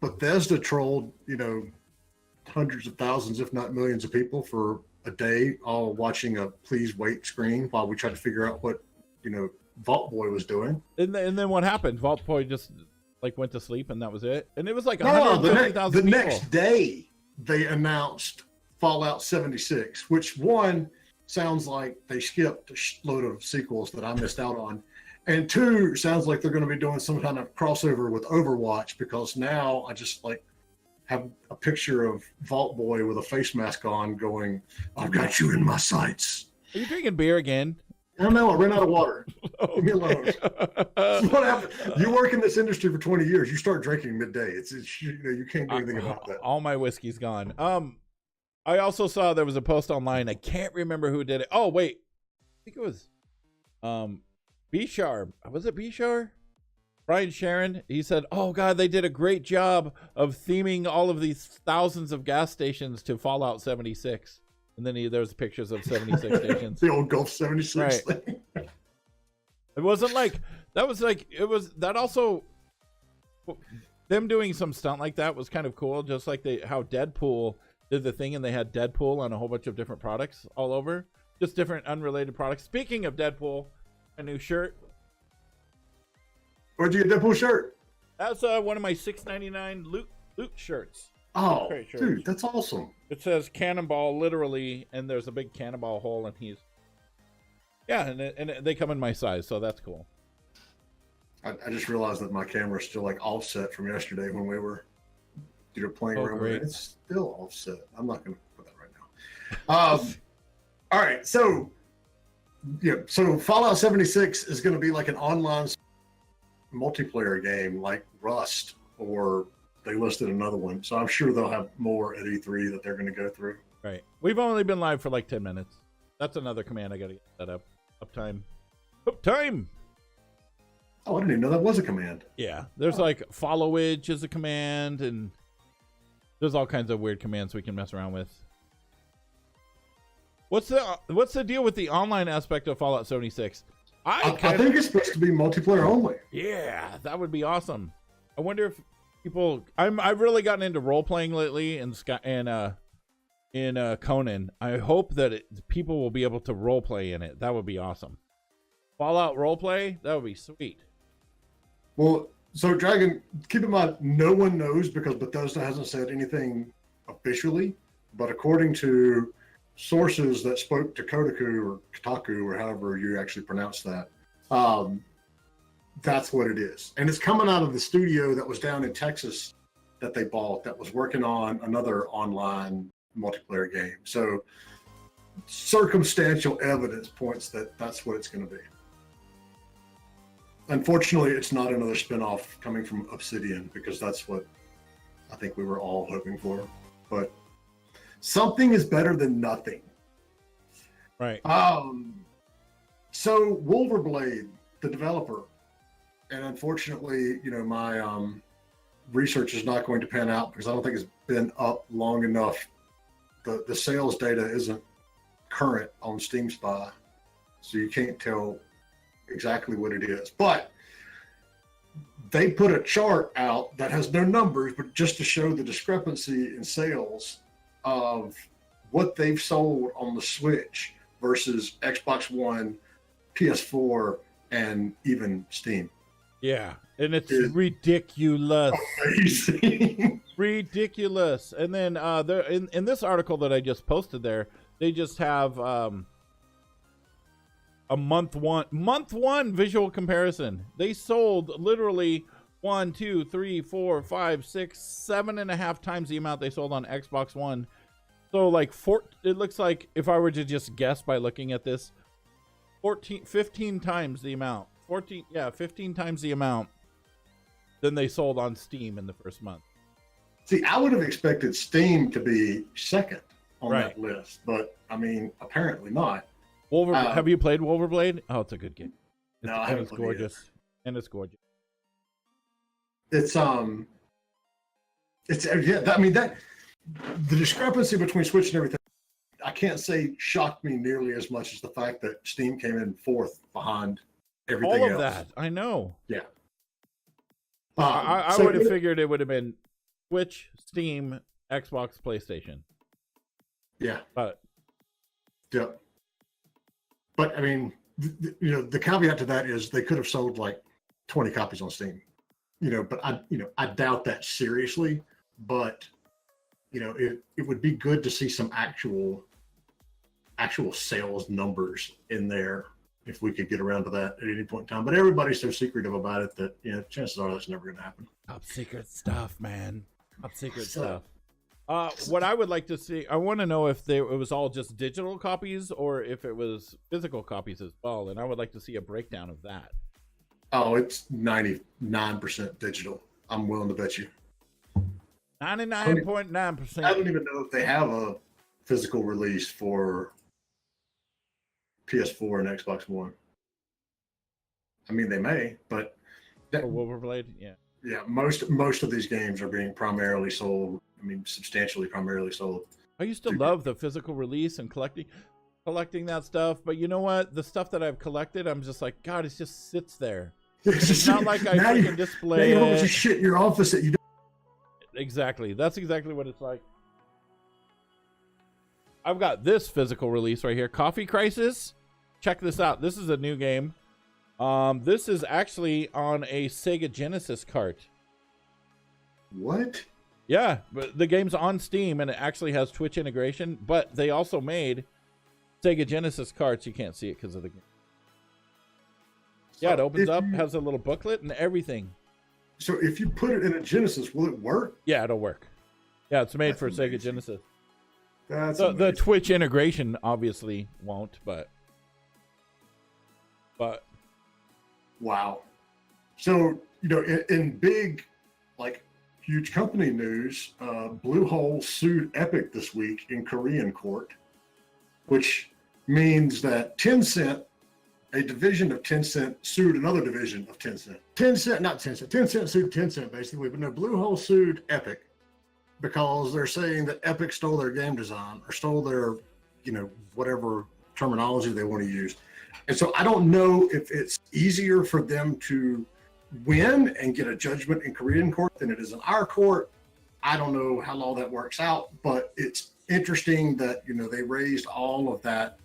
Bethesda trolled, hundreds of thousands, if not millions of people for a day, all watching a please wait screen while we tried to figure out what, Vault Boy was doing. And then what happened? Vault Boy just went to sleep and that was it? And it was like No, 150,000 the people. next day they announced Fallout 76, which one sounds like they skipped a load of sequels that I missed out on. And two, sounds like they're going to be doing some kind of crossover with Overwatch, because now I just have a picture of Vault Boy with a face mask on going, "I've got you in my sights." Are you drinking beer again? I don't know. I ran out of water. Leave me alone. What happened? You work in this industry for 20 years. You start drinking midday. It's you can't do anything about that. All my whiskey's gone. I also saw there was a post online. I can't remember who did it. Oh wait, I think it was Bishar. Was it Bishar? Brian Sharon. He said, "Oh God, they did a great job of theming all of these thousands of gas stations to Fallout 76." And then there's pictures of 76 stations. The old Gulf 76 right. thing. It wasn't like that. Was like it was that also. Them doing some stunt like that was kind of cool. Just like how Deadpool did the thing, and they had Deadpool on a whole bunch of different products all over, just different unrelated products. Speaking of Deadpool, a new shirt. Where'd you get Deadpool shirt? That's one of my $6.99 loot shirts. Oh, dude, that's awesome. It says Cannonball literally, and there's a big cannonball hole, and he's and they come in my size, so that's cool. I just realized that my camera's still offset from yesterday when we were playing around with it. It's still offset. I'm not going to put that right now. All right, so Fallout 76 is going to be like an online multiplayer game like Rust, or they listed another one. So I'm sure they'll have more at E3 that they're going to go through. Right. We've only been live for 10 minutes. That's another command I got to get set up. Uptime. Uptime. Oh, I didn't even know that was a command. Yeah. There's followage is a command, and there's all kinds of weird commands we can mess around with. What's the deal with the online aspect of Fallout 76? I think it's supposed to be multiplayer only. Yeah, that would be awesome. I wonder if people. I've really gotten into role playing lately in Conan. I hope that people will be able to role play in it. That would be awesome. Fallout role play, that would be sweet. Well, so Dragon, keep in mind, no one knows because Bethesda hasn't said anything officially. But according to sources that spoke to Kotaku or however you actually pronounce that, that's what it is. And it's coming out of the studio that was down in Texas that they bought that was working on another online multiplayer game. So circumstantial evidence points that that's what it's going to be. Unfortunately, it's not another spinoff coming from Obsidian, because that's what I think we were all hoping for. But something is better than nothing. Right. So Wulver Blade, the developer, and unfortunately, my research is not going to pan out because I don't think it's been up long enough. The sales data isn't current on Steam Spy, so you can't tell exactly what it is. But they put a chart out that has no numbers, but just to show the discrepancy in sales of what they've sold on the Switch versus Xbox One, PS4, and even Steam. Yeah, and it's ridiculous. Amazing. Ridiculous. And then there in this article that I just posted there, they just have a month one visual comparison. They sold literally 1, 2, 3, 4, 5, 6, 7.5 times the amount they sold on Xbox One. So it looks like, if I were to just guess by looking at this, 15 times the amount. 15 times the amount than they sold on Steam in the first month. See, I would have expected Steam to be second on right. that list, but I mean, apparently not. Have you played Wulver Blade? Oh, it's a good game. No, I haven't. It's gorgeous. And it's gorgeous. It's I mean, that the discrepancy between Switch and everything, I can't say shocked me nearly as much as the fact that Steam came in fourth behind everything else. All of that, I know. Yeah. I So would have figured it would have been Switch, Steam, Xbox, PlayStation. yeah, But yeah. But I mean, the caveat to that is they could have sold like 20 copies on Steam. But I doubt that seriously. But it would be good to see some actual sales numbers in there if we could get around to that at any point in time. But everybody's so secretive about it that chances are that's never going to happen. top secret stuff, man. Top secret stuff. What I would like to see, I want to know if it was all just digital copies or if it was physical copies as well. And I would like to see a breakdown of that. Oh, it's 99% digital. I'm willing to bet you. 99.9%. I don't even know if they have a physical release for PS4 and Xbox One. I mean, they may, but For Wulver Blade, yeah. Yeah, most of these games are being primarily sold. I mean, substantially primarily sold. I used to love the physical release and collecting that stuff, but you know what? The stuff that I've collected, I'm just like, God, it just sits there. It's not like I freaking display now you it. just shit in your office that you don't. Exactly. That's exactly what it's like. I've got this physical release right here, Coffee Crisis. Check this out. This is a new game. This is actually on a Sega Genesis cart. What? Yeah, but the game's on Steam and it actually has Twitch integration, but they also made Sega Genesis carts. You can't see it because of the game. Yeah, it opens up, has a little booklet and everything. So if you put it in a Genesis, will it work? Yeah, it'll work. Yeah, it's made That's for amazing. Sega Genesis. That's The Twitch integration obviously won't, but wow. So, in big, like, huge company news, Bluehole sued Epic this week in Korean court, which means that Tencent, a division of Tencent, sued another division of Tencent. Tencent sued Tencent, basically, but no, Bluehole sued Epic because they're saying that Epic stole their game design or stole their, whatever terminology they want to use. And so I don't know if it's easier for them to win and get a judgment in Korean court than it is in our court. I don't know how all that works out, but it's interesting that, they raised all of that,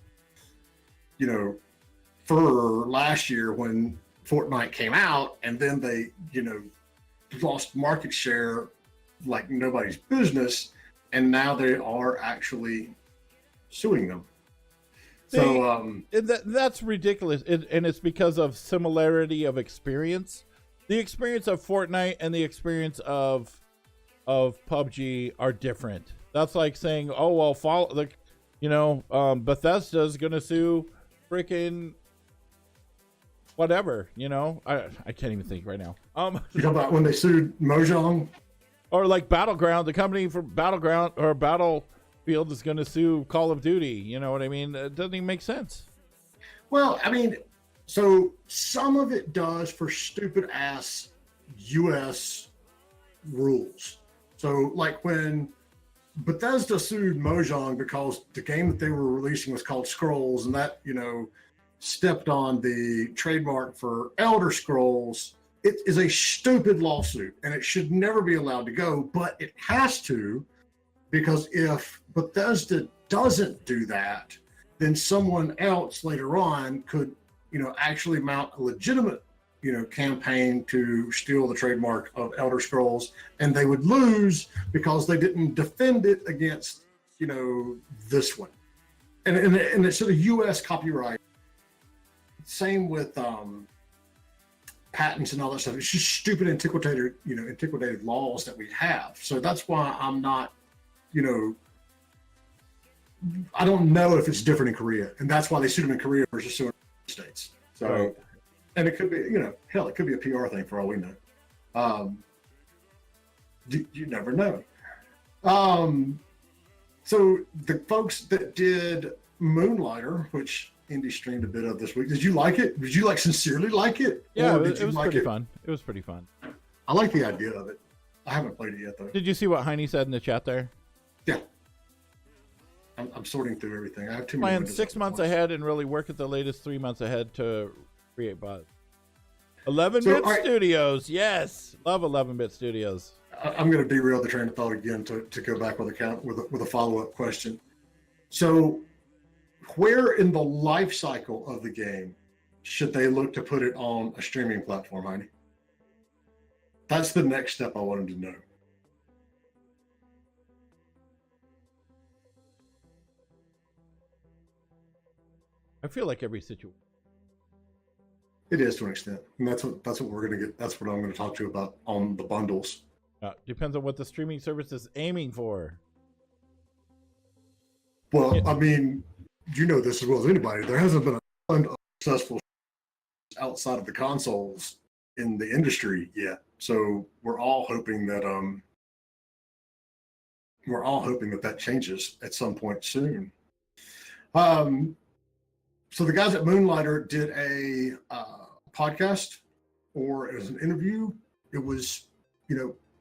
furor last year when Fortnite came out, and then they, lost market share like nobody's business, and now they are actually suing them. So that's ridiculous, and it's because of similarity of experience. The experience of Fortnite and the experience of PUBG are different. That's like saying, oh well, Bethesda's gonna sue freaking whatever. I can't even think right now. you talk about when they sued Mojang, or like Battleground, the company for Battleground or Battlefield is going to sue Call of Duty. You know what I mean? It doesn't even make sense. Well, I mean, so some of it does for stupid ass US rules. So like when Bethesda sued Mojang because the game that they were releasing was called Scrolls, and that, stepped on the trademark for Elder Scrolls. It is a stupid lawsuit and it should never be allowed to go, but it has to, because if Bethesda doesn't do that, then someone else later on could, actually mount a legitimate, campaign to steal the trademark of Elder Scrolls, and they would lose because they didn't defend it against, this one. And it's sort of U.S. copyright. Same with patents and all that stuff. It's just stupid antiquated laws that we have. So that's why I'm not, I don't know if it's different in Korea, and that's why they sued them in Korea versus suing the States. So, right. And it could be, hell, it could be a PR thing for all we know. You never know. So the folks that did Moonlighter, which Indie streamed a bit of this week, did you like it? Did you sincerely like it? Yeah, or it was like pretty fun. It was pretty fun. I like the idea of it. I haven't played it yet though. Did you see what Heine said in the chat there? Yeah. I'm sorting through everything. I have too many. Plan windows 6 open months at once. ahead and really work at the latest 3 months ahead to create buzz. 11-bit all right, studios. Yes. Love 11-bit studios. I'm going to derail the train of thought again to go back with a follow-up question. So where in the life cycle of the game should they look to put it on a streaming platform, Heidi? That's the next step I wanted to know. I feel like every situation. It is to an extent, and that's what we're going to get. That's what I'm going to talk to you about on the bundles. Depends on what the streaming service is aiming for. Well, I mean, you know this as well as anybody. There hasn't been a ton of successful outside of the consoles in the industry yet. So we're all hoping that that changes at some point soon. So the guys at Moonlighter did a podcast, or it was an interview. It was,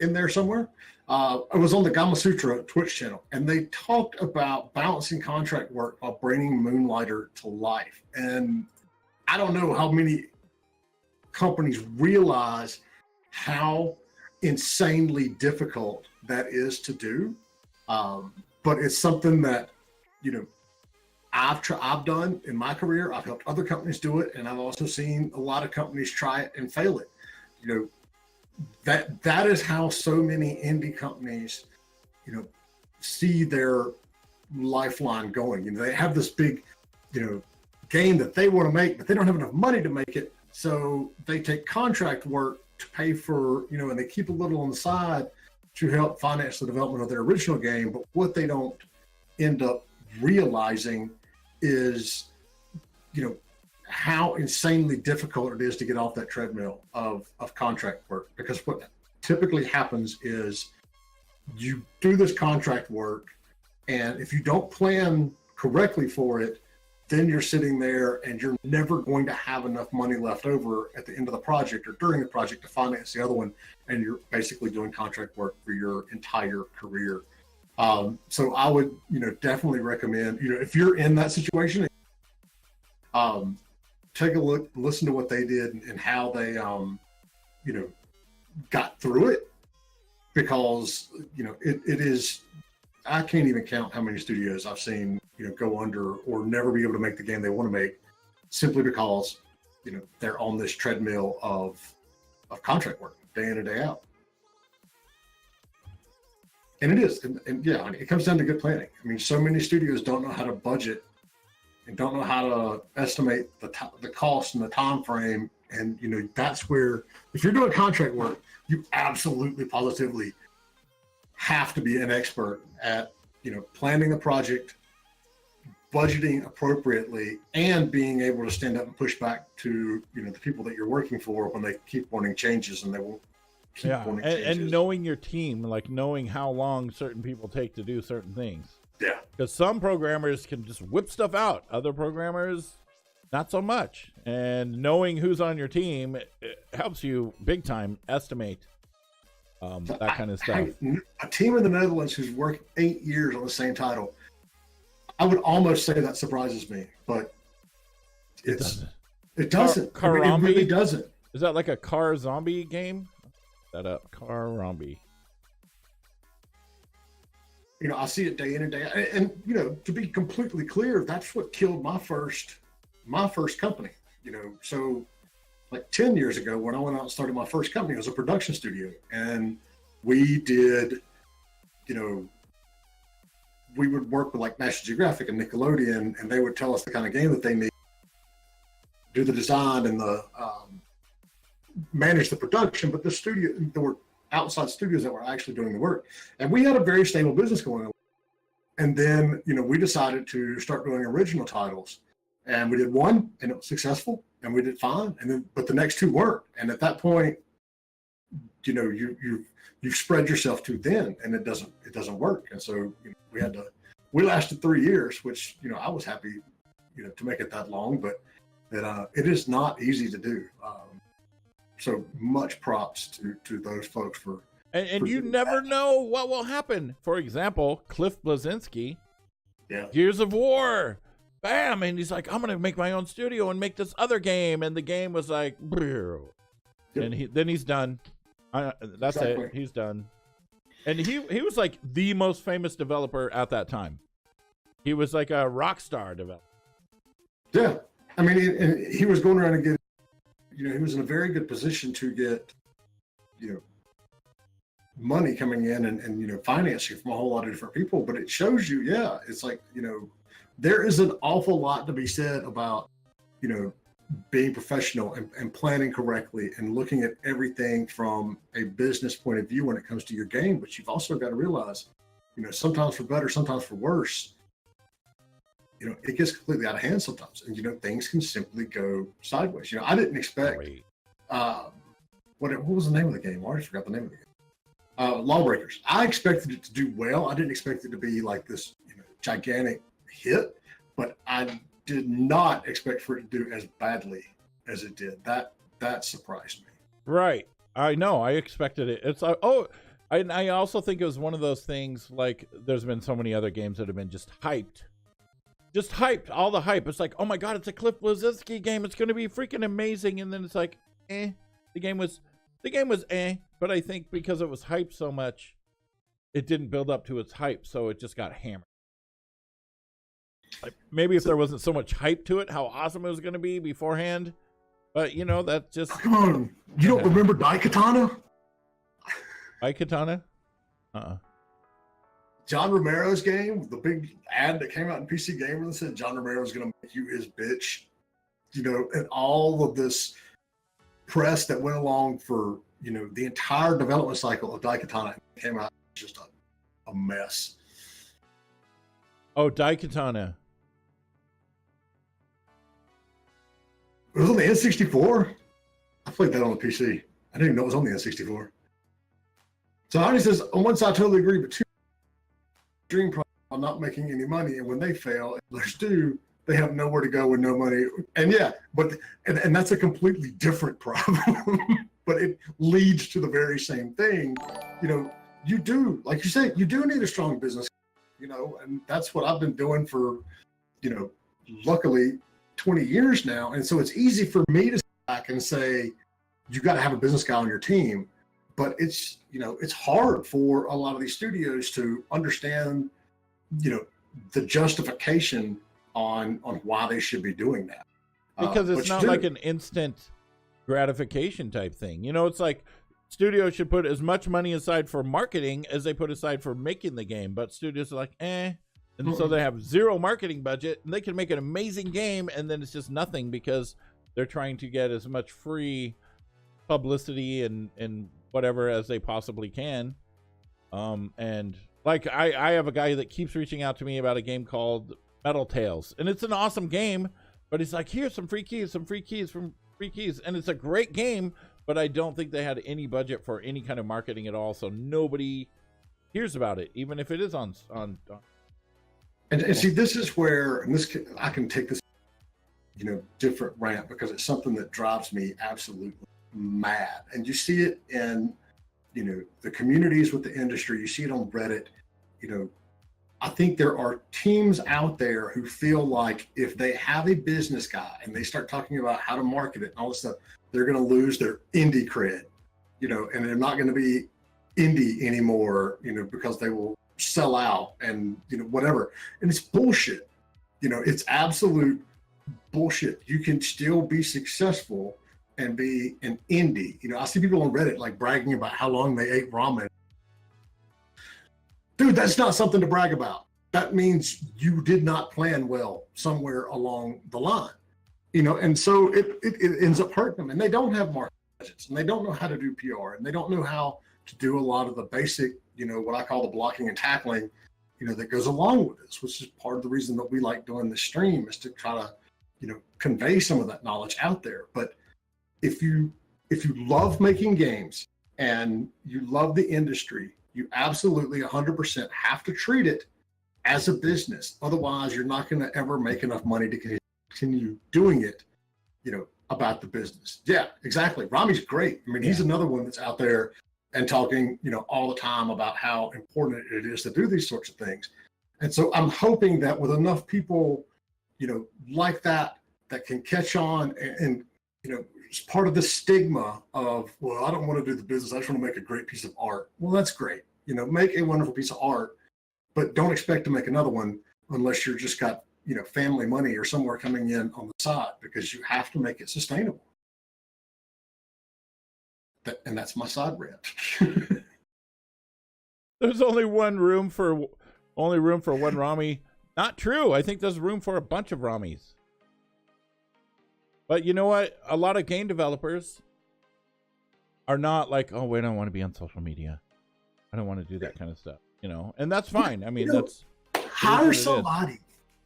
in there somewhere. It was on the Gama Sutra Twitch channel, and they talked about balancing contract work while bringing Moonlighter to life. And I don't know how many companies realize how insanely difficult that is to do. But it's something that, I've done in my career. I've helped other companies do it, and I've also seen a lot of companies try it and fail it. That is how so many indie companies, see their lifeline going. They have this big, game that they want to make, but they don't have enough money to make it. So they take contract work to pay for, and they keep a little on the side to help finance the development of their original game. But what they don't end up realizing is, how insanely difficult it is to get off that treadmill of contract work. Because what typically happens is you do this contract work, and if you don't plan correctly for it, then you're sitting there and you're never going to have enough money left over at the end of the project or during the project to finance the other one. And you're basically doing contract work for your entire career. So I would, definitely recommend, if you're in that situation, take a look, listen to what they did and how they, got through it, because, it is, I can't even count how many studios I've seen, go under or never be able to make the game they want to make, simply because, they're on this treadmill of contract work day in and day out. And it is, and yeah, it comes down to good planning. I mean, so many studios don't know how to budget and don't know how to estimate the cost and the time frame. And, that's where, if you're doing contract work, you absolutely positively have to be an expert at, planning the project, budgeting appropriately, and being able to stand up and push back to, the people that you're working for when they keep wanting changes, and they won't keep wanting changes. And knowing your team, like knowing how long certain people take to do certain things. Yeah. Because some programmers can just whip stuff out. Other programmers, not so much. And knowing who's on your team, it helps you big time estimate that kind of stuff. A team in the Netherlands who's worked 8 years on the same title, I would almost say that surprises me, but it doesn't. It really doesn't. Is that like a car zombie game? That up, car zombie. I see it day in and day out. And, to be completely clear, that's what killed my first company. So like 10 years ago, when I went out and started my first company, it was a production studio. And we did, we would work with like National Geographic and Nickelodeon, and they would tell us the kind of game that they need, do the design and the manage the production. But there were outside studios that were actually doing the work, and we had a very stable business going on. And then, we decided to start doing original titles, and we did one, and it was successful, and we did fine. And then, but the next two weren't. And at that point, you've spread yourself too thin, and it doesn't work. And so we lasted 3 years, which, I was happy, to make it that long, but it is not easy to do. So much props to those folks for. And you never know what will happen. For example, Cliff Bleszinski, Gears of War, bam, and he's like, I'm gonna make my own studio and make this other game, and the game was like, Yep. and then he's done. That's Exactly. it. He's done. And he was like the most famous developer at that time. He was like a rock star developer. Yeah, I mean, he was going around and getting, he was in a very good position to get, money coming in and financing from a whole lot of different people. But it shows you, yeah, it's like, there is an awful lot to be said about, being professional and planning correctly and looking at everything from a business point of view when it comes to your game. But you've also got to realize, sometimes for better, sometimes for worse, it gets completely out of hand sometimes, and things can simply go sideways. I didn't expect what was the name of the game? I already forgot the name of the game. Lawbreakers. I expected it to do well. I didn't expect it to be like this, gigantic hit, but I did not expect for it to do as badly as it did. That surprised me. Right. I know. I expected it. It's like, I also think it was one of those things, like there's been so many other games that have been just hyped. Just hyped, all the hype. It's like, oh my God, it's a Cliff Bleszinski game. It's going to be freaking amazing. And then it's like, the game was but I think because it was hyped so much, it didn't build up to its hype. So it just got hammered. Like maybe if there wasn't so much hype to it, how awesome it was going to be beforehand. But that just. Come on. You don't remember Daikatana? Daikatana? John Romero's game, the big ad that came out in PC Gamer that said John Romero's going to make you his bitch, and all of this press that went along for, the entire development cycle of Daikatana came out just a mess. Oh, Daikatana. It was on the N64. I played that on the PC. I didn't even know it was on the N64. So Honey says, on one side, I totally agree, but two, dream project on not making any money, and when they fail, others do, they have nowhere to go with no money. And yeah, but and that's a completely different problem. But it leads to the very same thing. You do, like you said, you do need a strong business, and that's what I've been doing for, luckily 20 years now. And so it's easy for me to sit back and say, you got to have a business guy on your team. But it's, it's hard for a lot of these studios to understand, the justification on why they should be doing that. Because it's not like an instant gratification type thing. It's like studios should put as much money aside for marketing as they put aside for making the game. But studios are like, And so they have zero marketing budget, and they can make an amazing game, and then it's just nothing because they're trying to get as much free publicity and whatever as they possibly can. And like I have a guy that keeps reaching out to me about a game called Metal Tales, and it's an awesome game, but he's like, here's some free keys, and it's a great game, but I don't think they had any budget for any kind of marketing at all, so nobody hears about it, even if it is on. And see, this is where, and I can take this, different rant, because it's something that drives me absolutely mad. And you see it in, the communities with the industry. You see it on Reddit. I think there are teams out there who feel like if they have a business guy and they start talking about how to market it and all this stuff, they're going to lose their indie cred, and they're not going to be indie anymore, because they will sell out and, whatever. And it's bullshit. It's absolute bullshit. You can still be successful and be an indie. I see people on Reddit like bragging about how long they ate ramen. Dude, that's not something to brag about. That means you did not plan well somewhere along the line, and so it ends up hurting them. And they don't have market budgets, and they don't know how to do PR, and they don't know how to do a lot of the basic, what I call the blocking and tackling, that goes along with this, which is part of the reason that we like doing this stream, is to try to, convey some of that knowledge out there. But if you love making games and you love the industry, you absolutely 100% have to treat it as a business. Otherwise, you're not going to ever make enough money to continue doing it, about the business. Yeah, exactly. Rami's great. I mean, he's another one that's out there and talking, all the time about how important it is to do these sorts of things. And so I'm hoping that with enough people, like that can catch on and it's part of the stigma of, well, I don't want to do the business. I just want to make a great piece of art. Well, that's great. You know, make a wonderful piece of art, but don't expect to make another one unless you're just got, you know, family money or somewhere coming in on the side, because you have to make it sustainable. And that's my side rant. There's only room for one Rami. Not true. I think there's room for a bunch of Ramis. But you know what? A lot of game developers are not like, oh, wait, I don't want to be on social media. I don't want to do that kind of stuff, you know, and that's fine. I mean, that's hire somebody.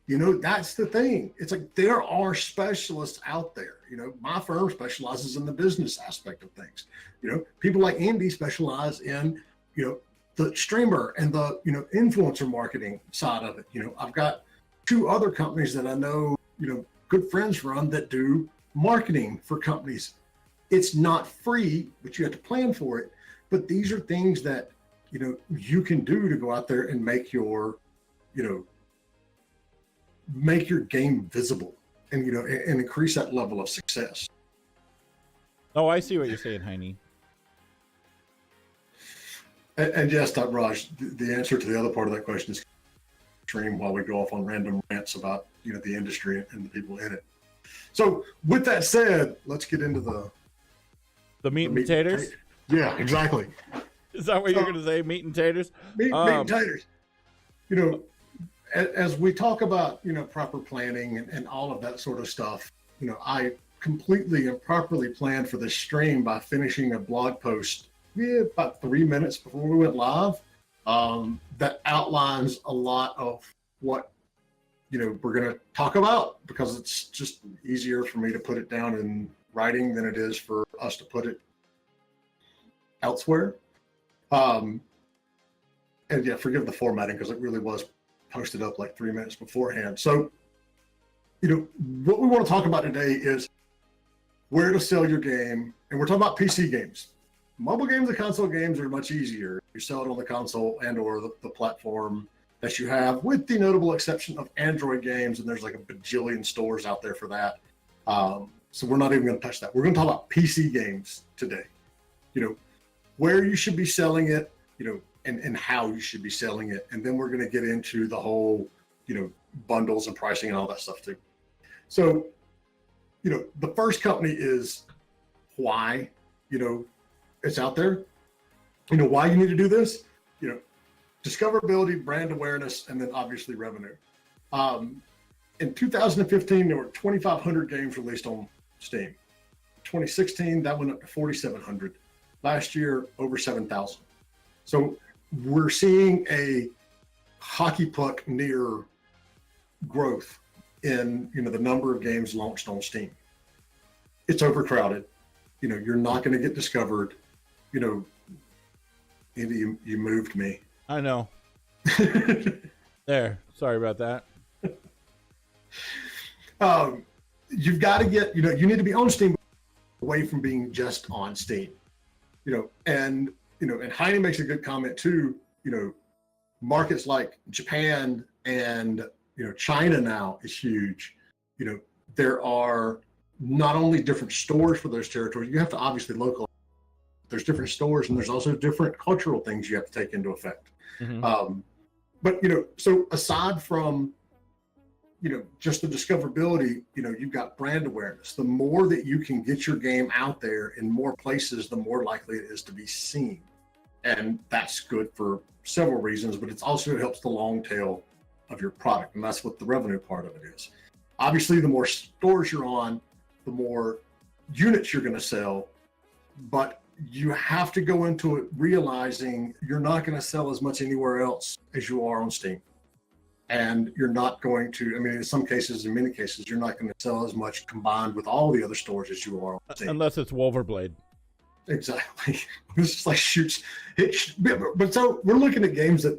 You know, that's the thing. It's like there are specialists out there. You know, my firm specializes in the business aspect of things. You know, people like Andy specialize in, you know, the streamer and the, you know, influencer marketing side of it. You know, I've got 2 other companies that I know, you know, good friends run that do marketing for companies. It's not free, but you have to plan for it. But these are things that, you know, you can do to go out there and make your, you know, make your game visible and, you know, and increase that level of success. Oh, I see what you're saying, Heine. And yes, Raj, the answer to the other part of that question is stream while we go off on random rants about, you know, the industry and the people in it. So with that said, let's get into the meat and taters. Yeah, exactly. Is that what you're going to say? Meat and taters? Meat and taters. You know, as we talk about, you know, proper planning and all of that sort of stuff, you know, I completely and properly planned for this stream by finishing a blog post about 3 minutes before we went live, that outlines a lot of what, you know, we're going to talk about, because it's just easier for me to put it down in writing than it is for us to put it elsewhere. And yeah, forgive the formatting, because it really was posted up like 3 minutes beforehand. So, you know, what we want to talk about today is where to sell your game. And we're talking about PC games. Mobile games and console games are much easier. You sell it on the console and or the platform that you have, with the notable exception of Android games, and there's like a bajillion stores out there for that. So we're not even going to touch that. We're going to talk about PC games today. You know, where you should be selling it, you know, and how you should be selling it. And then we're going to get into the whole, you know, bundles and pricing and all that stuff too. So, you know, the first company is why, you know, it's out there. You know, why you need to do this, you know, discoverability, brand awareness, and then obviously revenue. In 2015, there were 2,500 games released on Steam. 2016, that went up to 4,700. Last year, over 7,000. So we're seeing a hockey puck near growth in, you know, the number of games launched on Steam. It's overcrowded. You know, you're not going to get discovered. You know, Andy, you moved me. I know. There. Sorry about that. You've got to get, you know, you need to be on Steam away from being just on Steam. You know, and Heine makes a good comment too. You know, markets like Japan and, you know, China now is huge. You know, there are not only different stores for those territories, you have to obviously localize. There's different stores, and there's also different cultural things you have to take into effect. Mm-hmm. But, you know, so aside from, you know, just the discoverability, you know, you've got brand awareness. The more that you can get your game out there in more places, the more likely it is to be seen. And that's good for several reasons, but it also helps the long tail of your product. And that's what the revenue part of it is. Obviously, the more stores you're on, the more units you're going to sell, but you have to go into it realizing you're not going to sell as much anywhere else as you are on Steam. And you're not going to, I mean, in some cases, in many cases, you're not going to sell as much combined with all the other stores as you are on Steam. Unless it's Wulver Blade. Exactly. It's just like shoots. But so we're looking at games that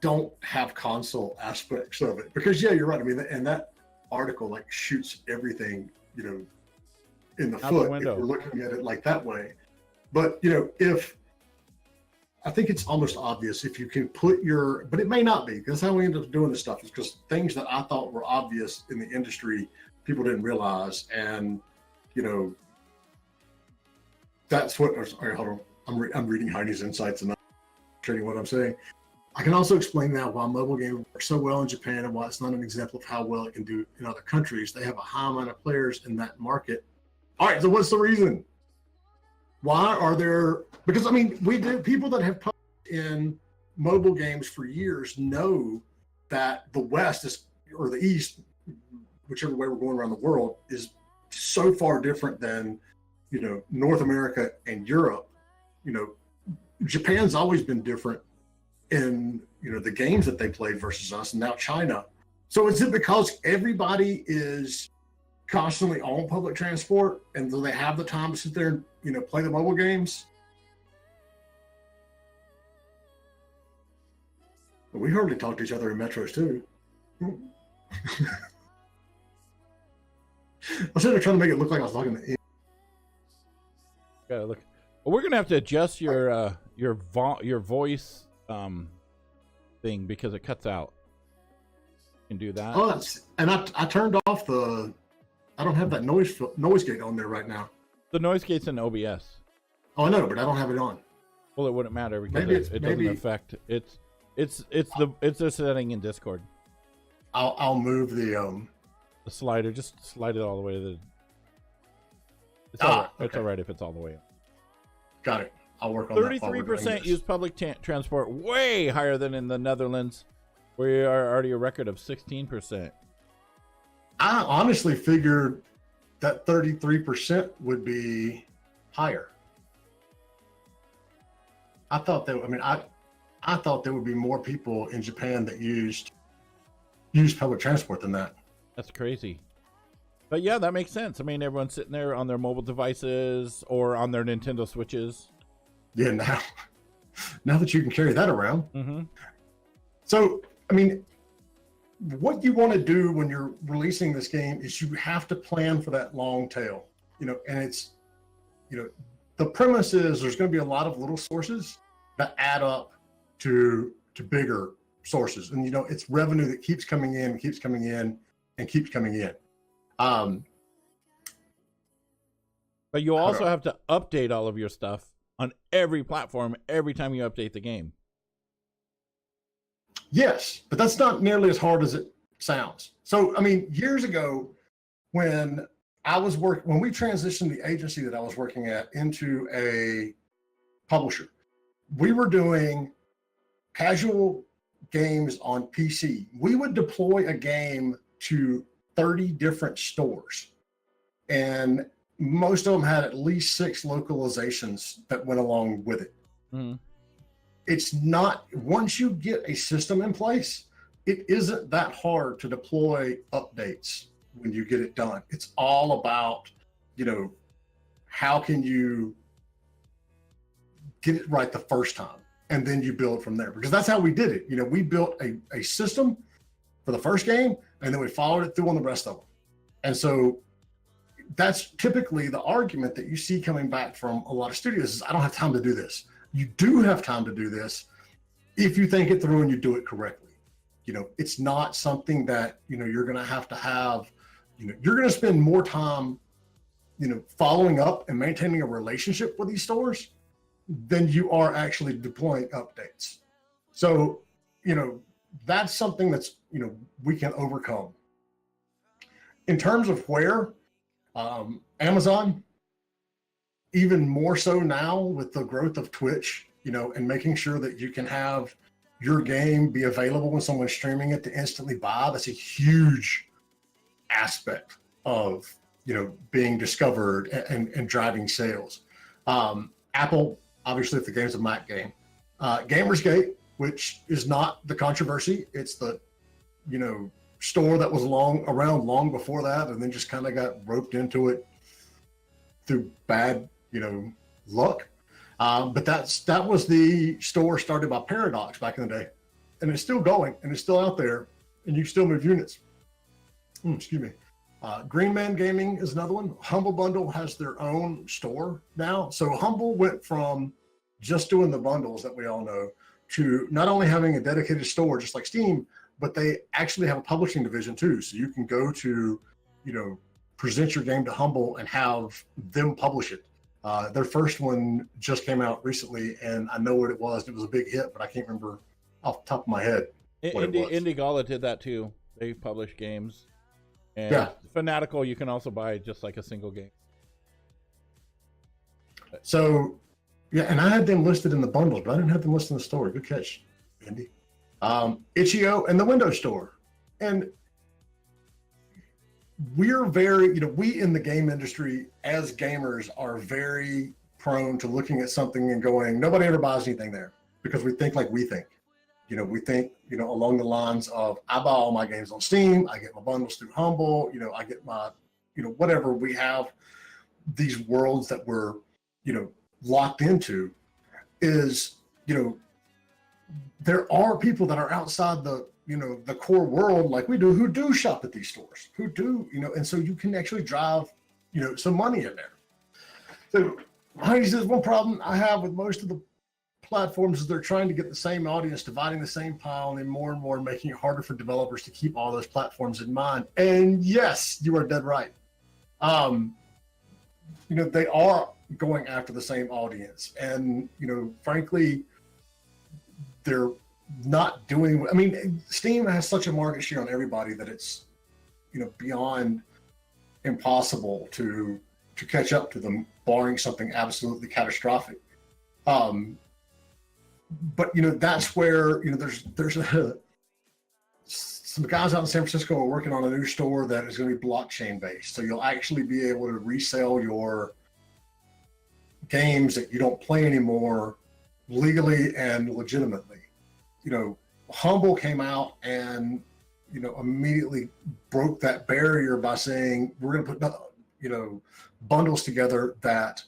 don't have console aspects of it. Because, yeah, you're right. I mean, and that article like shoots everything, you know, in the foot if we're looking at it like that way. But, you know, I think it's almost obvious if you can put but it may not be, because how we end up doing this stuff is because things that I thought were obvious in the industry, people didn't realize. And you know, that's what. All right, hold on. I'm reading Heidi's insights and not trading what I'm saying. I can also explain now why mobile games work so well in Japan and why it's not an example of how well it can do in other countries. They have a high amount of players in that market. All right, so what's the reason? Why are there? Because I mean, we do. People that have published in mobile games for years know that the West is, or the East, whichever way we're going around the world, is so far different than, you know, North America and Europe. You know, Japan's always been different in, you know, the games that they played versus us, and now China. So is it because everybody is constantly on public transport and do they have the time to sit there and, you know, play the mobile games? We hardly talk to each other in metros too. I was sitting there trying to make it look like I was talking to. Gotta look. Well, we're gonna have to adjust your voice thing because it cuts out. You can do that. Oh, and I turned off the. I don't have that noise gate on there right now. The noise gate's in OBS. Oh, I know, but I don't have it on. Well, it wouldn't matter because it doesn't affect. It's a setting in Discord. I'll move the slider. Just slide it all the way to the. It's all right if it's all the way up. Got it. I'll work on 33% use public transport, way higher than in the Netherlands, where you are already a record of 16%. I honestly figured that 33% would be higher. I thought that. I mean, I thought there would be more people in Japan that used public transport than that. That's crazy. But yeah, that makes sense. I mean, everyone's sitting there on their mobile devices or on their Nintendo Switches. Yeah, now that you can carry that around. Mm-hmm. So, I mean, what you want to do when you're releasing this game is you have to plan for that long tail, you know, and it's, you know, the premise is there's going to be a lot of little sources that add up to bigger sources. And, you know, it's revenue that keeps coming in, and keeps coming in. But you also have to update all of your stuff on every platform every time you update the game. Yes, but that's not nearly as hard as it sounds. So, I mean, years ago, when we transitioned the agency that I was working at into a publisher, we were doing casual games on PC. We would deploy a game to 30 different stores, and most of them had at least 6 localizations that went along with it. Mm-hmm. It's not, once you get a system in place, it isn't that hard to deploy updates when you get it done. It's all about, you know, how can you get it right the first time, and then you build from there, because that's how we did it. You know, we built a system for the first game, and then we followed it through on the rest of them. And so that's typically the argument that you see coming back from a lot of studios is, I don't have time to do this. You do have time to do this if you think it through and you do it correctly. You know, it's not something that, you know, you're going to have, you know, you're going to spend more time, you know, following up and maintaining a relationship with these stores than you are actually deploying updates. So, you know, that's something that's, you know, we can overcome. In terms of where, Amazon, even more so now with the growth of Twitch, you know, and making sure that you can have your game be available when someone's streaming it to instantly buy. That's a huge aspect of, you know, being discovered and driving sales. Apple, obviously, if the game's a Mac game. Gamersgate, which is not the controversy. It's the, you know, store that was around long before that, and then just kind of got roped into it through bad, you know, luck. But that was the store started by Paradox back in the day, and it's still going, and it's still out there, and you can still move units. Excuse me. Green Man Gaming is another one. Humble Bundle has their own store now. So Humble went from just doing the bundles that we all know to not only having a dedicated store just like Steam, but they actually have a publishing division too. So you can go to, you know, present your game to Humble and have them publish it. Their first one just came out recently, and I know what it was. It was a big hit, but I can't remember off the top of my head what it was. IndieGameBusiness did that too. They publish games. And Yeah. Fanatical, you can also buy just like a single game. So, yeah, and I had them listed in the bundles, but I didn't have them listed in the store. Good catch, Indy. Itch.io and the Windows Store. And we're very, we in the game industry as gamers are very prone to looking at something and going, nobody ever buys anything there, because we think like we think. We think, along the lines of, I buy all my games on Steam, I get my bundles through Humble, I get my, whatever. We have these worlds that we're, locked into. Is, there are people that are outside the, the core world like we do, who do shop at these stores, who do, and so you can actually drive, some money in there. So Heidi says, one problem I have with most of the platforms is they're trying to get the same audience, dividing the same pile, and then more and more making it harder for developers to keep all those platforms in mind. And yes, you are dead right. They are going after the same audience, and frankly, they're not doing. I mean, Steam has such a market share on everybody that it's beyond impossible to catch up to them, barring something absolutely catastrophic. But that's where there's some guys out in San Francisco are working on a new store that is going to be blockchain based. So you'll actually be able to resell your games that you don't play anymore legally and legitimately. Humble came out and immediately broke that barrier by saying we're going to put bundles together that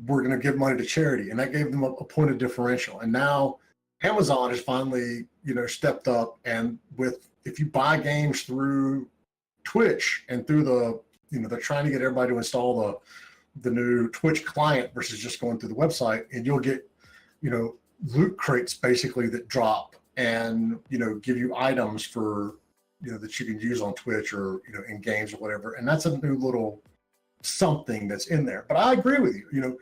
we're going to give money to charity, and that gave them a point of differential. And now Amazon has finally stepped up, and if you buy games through Twitch and through the they're trying to get everybody to install the new Twitch client versus just going through the website, and you'll get loot crates basically that drop and give you items for that you can use on Twitch or in games or whatever. And that's a new little something that's in there. But I agree with you.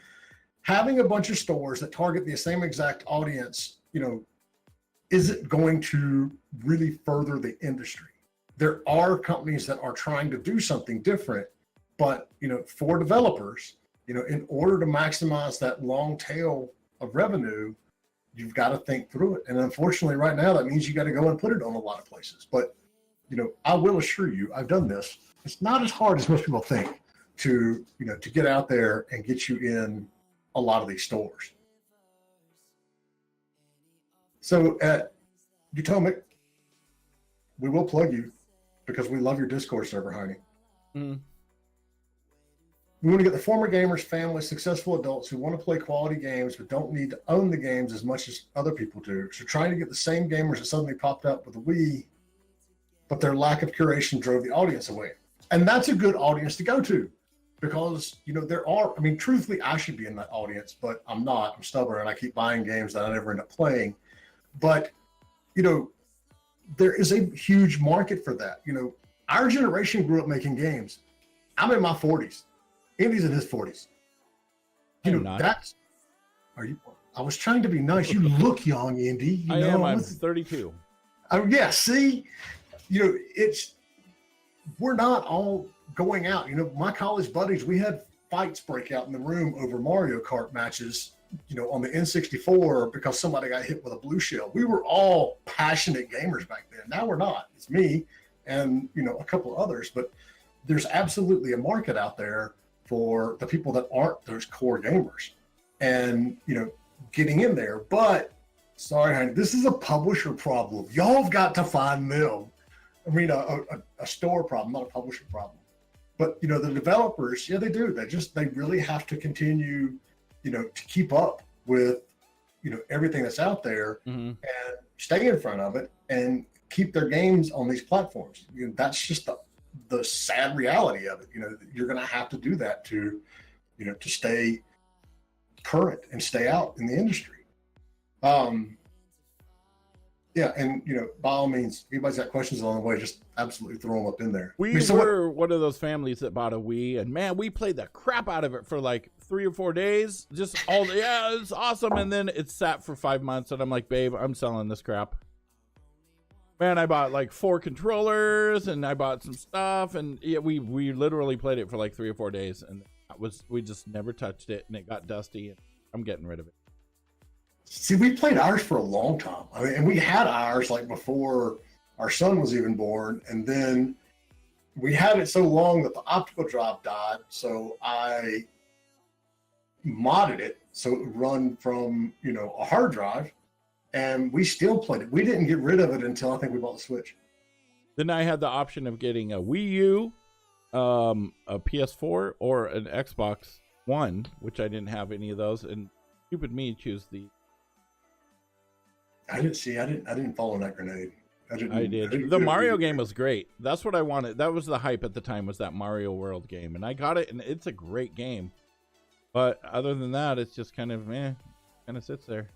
Having a bunch of stores that target the same exact audience, isn't going to really further the industry. There are companies that are trying to do something different, but for developers, in order to maximize that long tail of revenue, you've got to think through it. And unfortunately, right now, that means you got to go and put it on a lot of places. But I will assure you, I've done this. It's not as hard as most people think to get out there and get you in a lot of these stores. So at Utomic, we will plug you because we love your Discord server, Heidi. Mm. We want to get the former gamers, families, successful adults who want to play quality games but don't need to own the games as much as other people do. So trying to get the same gamers that suddenly popped up with a Wii, but their lack of curation drove the audience away. And that's a good audience to go to because, there are, truthfully, I should be in that audience, but I'm not. I'm stubborn and I keep buying games that I never end up playing. But, there is a huge market for that. Our generation grew up making games. I'm in my 40s. Indy's in his 40s. Are you? I was trying to be nice. You look young, Indy. I am. I'm 32. Yeah. See, we're not all going out. My college buddies, we had fights break out in the room over Mario Kart matches, on the N64 because somebody got hit with a blue shell. We were all passionate gamers back then. Now we're not. It's me and, a couple others, but there's absolutely a market out there for the people that aren't those core gamers and, getting in there. But sorry, honey, this is a publisher problem. Y'all have got to find them. A store problem, not a publisher problem. But, the developers, yeah, they do. They really have to continue, to keep up with, everything that's out there and stay in front of it and keep their games on these platforms. That's just the sad reality of it. You're going to have to do that to stay current and stay out in the industry. Yeah, and by all means, if anybody's got questions along the way, just absolutely throw them up in there. We were one of those families that bought a Wii, and man, we played the crap out of it for like 3 or 4 days. Just yeah, it's awesome. And then it sat for 5 months, and I'm like, babe, I'm selling this crap. Man, I bought like 4 controllers, and I bought some stuff, and yeah, we literally played it for like 3 or 4 days, and we just never touched it, and it got dusty, and I'm getting rid of it. See, we played ours for a long time. I mean, and we had ours like before our son was even born. And then we had it so long that the optical drive died. So I modded it so it would run from, a hard drive. And we still played it. We didn't get rid of it until I think we bought the Switch. Then I had the option of getting a Wii U, a PS4, or an Xbox One, which I didn't have any of those. And stupid me choose the... I didn't fall on that grenade. I did. The Mario game was great. That's what I wanted. That was the hype at the time, was that Mario World game. And I got it, and it's a great game. But other than that, it's just kind of sits there.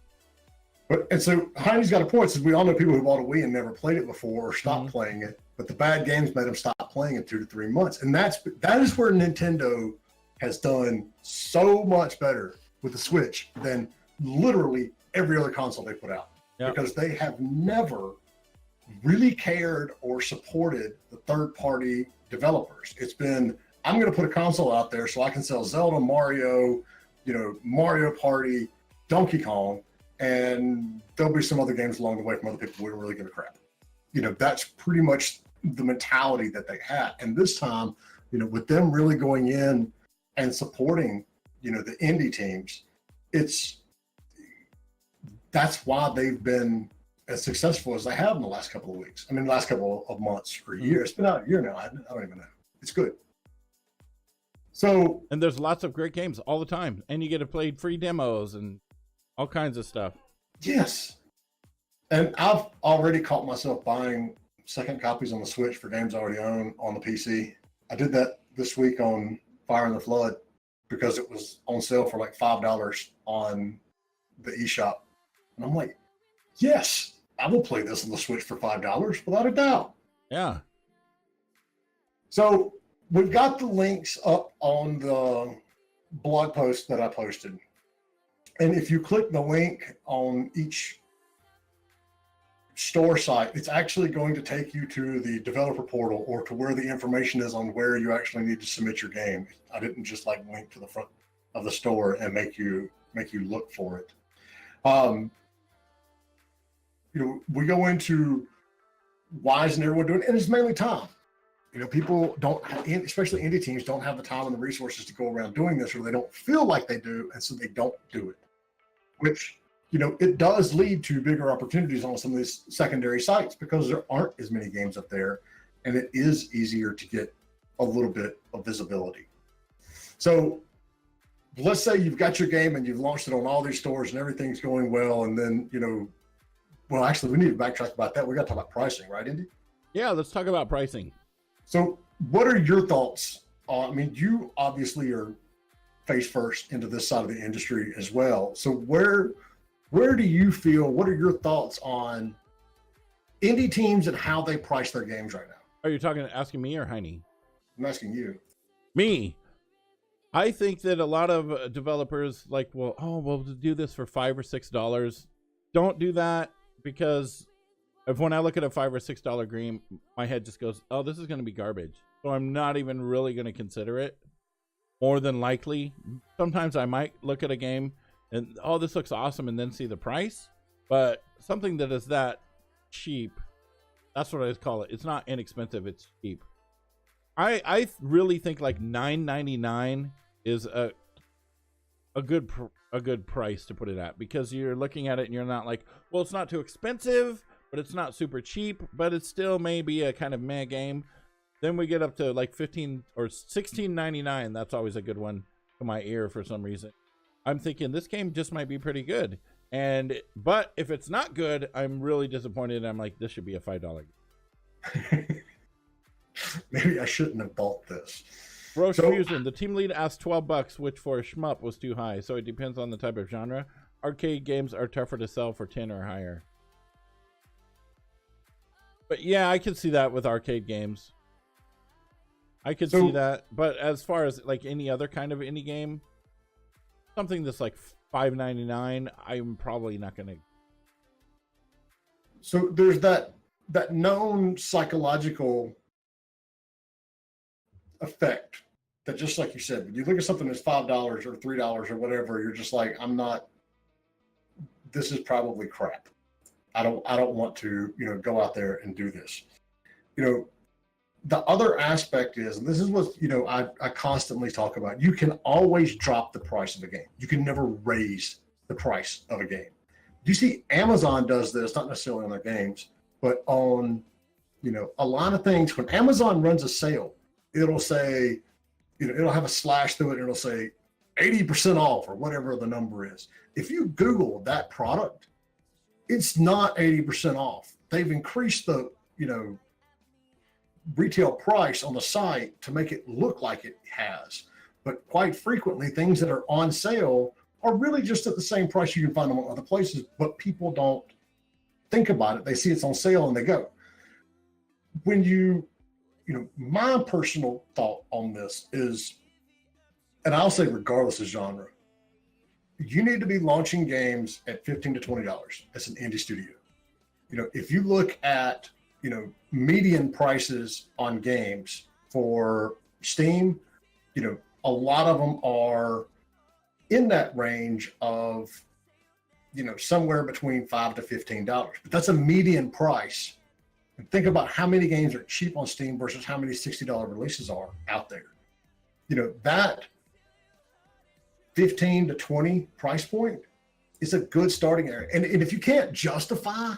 And so Heidi's got a point. Says we all know people who bought a Wii and never played it before or stopped playing it. But the bad games made them stop playing in 2 to 3 months. And that is where Nintendo has done so much better with the Switch than literally every other console they put out. Yep. Because they have never really cared or supported the third-party developers. It's been, I'm going to put a console out there so I can sell Zelda, Mario, Mario Party, Donkey Kong, and there'll be some other games along the way from other people who don't really give a crap. That's pretty much the mentality that they had. And this time, with them really going in and supporting, the indie teams, that's why they've been as successful as they have in the last couple of weeks. I mean, the last couple of months or years. It's been out a year now. I don't even know. It's good. So, and there's lots of great games all the time, and you get to play free demos and all kinds of stuff. Yes. And I've already caught myself buying second copies on the Switch for games I already own on the PC. I did that this week on Fire in the Flood because it was on sale for like $5 on the eShop. And I'm like, yes, I will play this on the Switch for $5 without a doubt. Yeah. So we've got the links up on the blog post that I posted. And if you click the link on each store site, it's actually going to take you to the developer portal or to where the information is on where you actually need to submit your game. I didn't just link to the front of the store and make you look for it. We go into why isn't everyone doing it? And it's mainly time. People don't, especially indie teams, don't have the time and the resources to go around doing this, or they don't feel like they do, and so they don't do it. Which, it does lead to bigger opportunities on some of these secondary sites because there aren't as many games up there, and it is easier to get a little bit of visibility. So let's say you've got your game and you've launched it on all these stores and everything's going well, and then, well, actually, we need to backtrack about that. We got to talk about pricing, right, Indy? Yeah, let's talk about pricing. So what are your thoughts? You obviously are face first into this side of the industry as well. So where do you feel, what are your thoughts on indie teams and how they price their games right now? Are you asking me or Heine? I'm asking you. Me. I think that a lot of developers we'll do this for $5 or $6. Don't do that, because when I look at a $5 or $6 game, my head just goes, oh, this is going to be garbage. So I'm not even really going to consider it. More than likely, sometimes I might look at a game and, oh, this looks awesome, and then see the price. But something that is that cheap, that's what I call it. It's not inexpensive, it's cheap. I really think like $9.99 is a good price to put it at, because you're looking at it and you're not like, well, it's not too expensive, but it's not super cheap, but it still may be a kind of meh game. Then we get up to like $15 or $16.99. That's always a good one to my ear for some reason. I'm thinking this game just might be pretty good. But if it's not good, I'm really disappointed. I'm like, this should be a $5 game. Maybe I shouldn't have bought this. Roche Fusion, the team lead asked $12, which for a shmup was too high. So it depends on the type of genre. Arcade games are tougher to sell for 10 or higher. But yeah, I could see that with arcade games. I could So- see that. But as far as like any other kind of indie game, something that's like $5.99, I'm probably not gonna. So there's that known psychological effect that, just like you said, when you look at something that's $5 or $3 or whatever, you're just like, I'm not. This is probably crap. I don't want to, go out there and do this. The other aspect is, and this is what, I constantly talk about, you can always drop the price of a game. You can never raise the price of a game. You see Amazon does this, not necessarily on their games, but on, a lot of things. When Amazon runs a sale, it'll say, it'll have a slash through it, and it'll say 80% off or whatever the number is. If you Google that product, it's not 80% off. They've increased the, retail price on the site to make it look like it has. But quite frequently, things that are on sale are really just at the same price you can find them on other places, but people don't think about it. They see it's on sale and they go. When my personal thought on this is, and I'll say regardless of genre, you need to be launching games at $15 to $20 as an indie studio. If you look at, median prices on games for Steam, a lot of them are in that range of, somewhere between $5 to $15. But that's a median price. And think about how many games are cheap on Steam versus how many $60 releases are out there. That 15 to 20 price point is a good starting area. And if you can't justify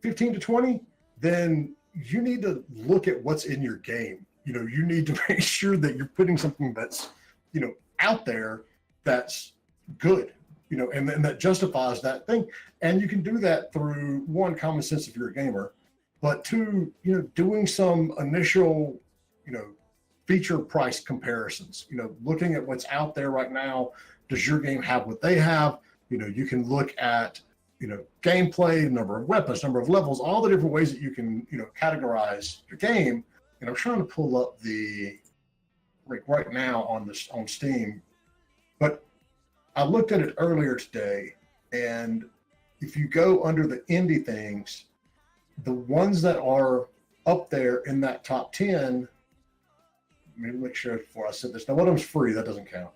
15 to 20, then you need to look at what's in your game. You need to make sure that you're putting something that's, out there that's good, and that justifies that thing. And you can do that through, one, common sense if you're a gamer, but two, doing some initial, feature price comparisons, looking at what's out there right now. Does your game have what they have? You can look at, gameplay, number of weapons, number of levels, all the different ways that you can, categorize your game. And I'm trying to pull up the, like right now on Steam, but I looked at it earlier today. And if you go under the indie things, the ones that are up there in that top 10, let me make sure before I said this. Now, one of them's free. That doesn't count.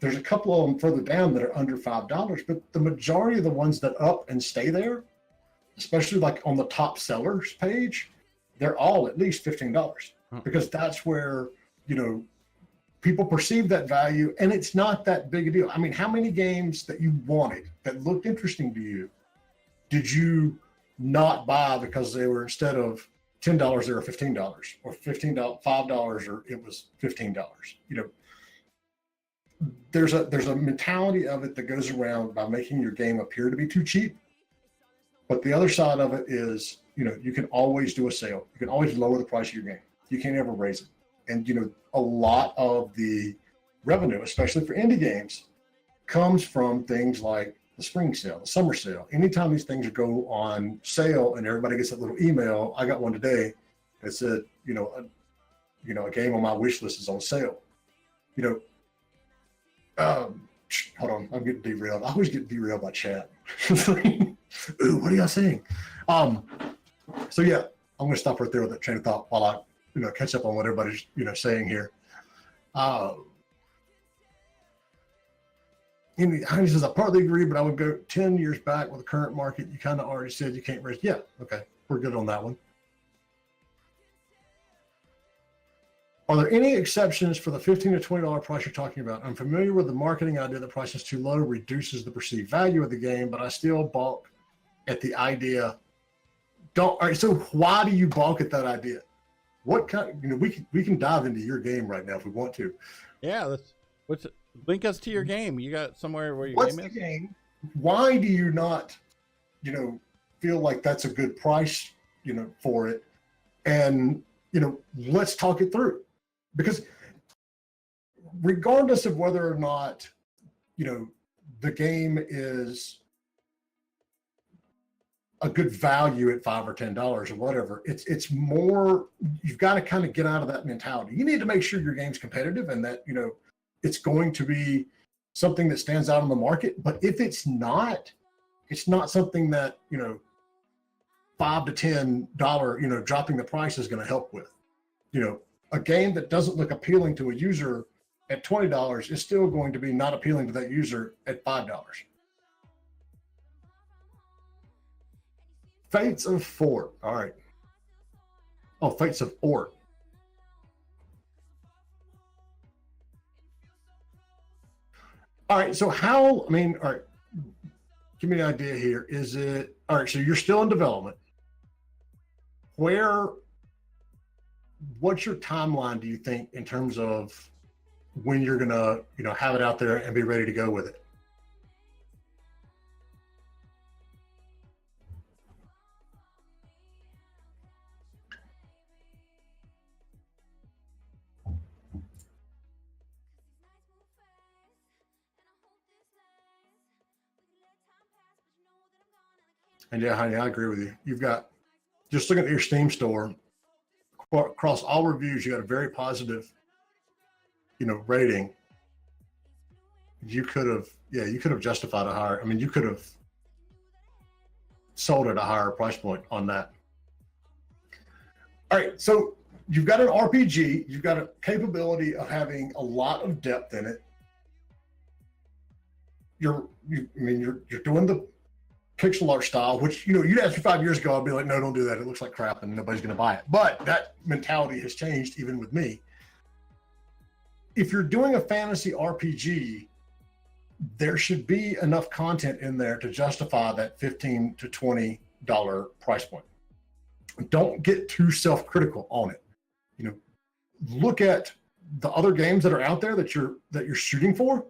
There's a couple of them further down that are under $5, but the majority of the ones that up and stay there, especially like on the top sellers page, they're all at least $15 because that's where, people perceive that value, and it's not that big a deal. I mean, how many games that you wanted that looked interesting to you did you not buy because they were, instead of $10, they were $15, or $5, or it was $15? There's a mentality of it that goes around by making your game appear to be too cheap. But the other side of it is, you can always do a sale. You can always lower the price of your game. You can't ever raise it. And, a lot of the revenue, especially for indie games, comes from things like the spring sale, the summer sale. Anytime these things go on sale and everybody gets that little email, I got one today that said, a game on my wish list is on sale. Hold on, I'm getting derailed. I always get derailed by chat. Ooh, what are y'all saying? So yeah, I'm gonna stop right there with that train of thought while I, catch up on what everybody's, saying here. He says, I partly agree, but I would go 10 years back with the current market. You kind of already said you can't raise. Yeah, okay, we're good on that one. Are there any exceptions for the $15 to $20 price you're talking about? I'm familiar with the marketing idea that price is too low reduces the perceived value of the game, but I still balk at the idea. All right, so why do you balk at that idea? What kind? We can dive into your game right now if we want to. Yeah, link us to your game. You got somewhere where your What's game the is? game? Why do you not, feel like that's a good price, for it? And, let's talk it through. Because regardless of whether or not, the game is a good value at $5 or $10 or whatever. It's more, you've got to kind of get out of that mentality. You need to make sure your game's competitive and that, you know, it's going to be something that stands out on the market. But if it's not something that, you know, $5 to $10, you know, dropping the price is going to help with. You know, a game that doesn't look appealing to a user at $20 is still going to be not appealing to that user at $5. Fates of Fort. All right. Oh, Fates of Fort. All right. So how, I mean, all right, give me an idea here. Is it, all right, so you're still in development. What's your timeline, do you think, in terms of when you're going to, you know, have it out there and be ready to go with it? And yeah, honey, I agree with you. You've got, just looking at your Steam store, across all reviews, you got a very positive, you know, rating. You could have justified a higher, I mean, you could have sold at a higher price point on that. All right, so you've got an RPG, you've got a capability of having a lot of depth in it. You're doing the pixel art style, which, you know, you'd ask me 5 years ago, I'd be like, no, don't do that. It looks like crap and nobody's going to buy it. But that mentality has changed even with me. If you're doing a fantasy RPG, there should be enough content in there to justify that $15 to $20 price point. Don't get too self-critical on it. You know, look at the other games that are out there that you're shooting for.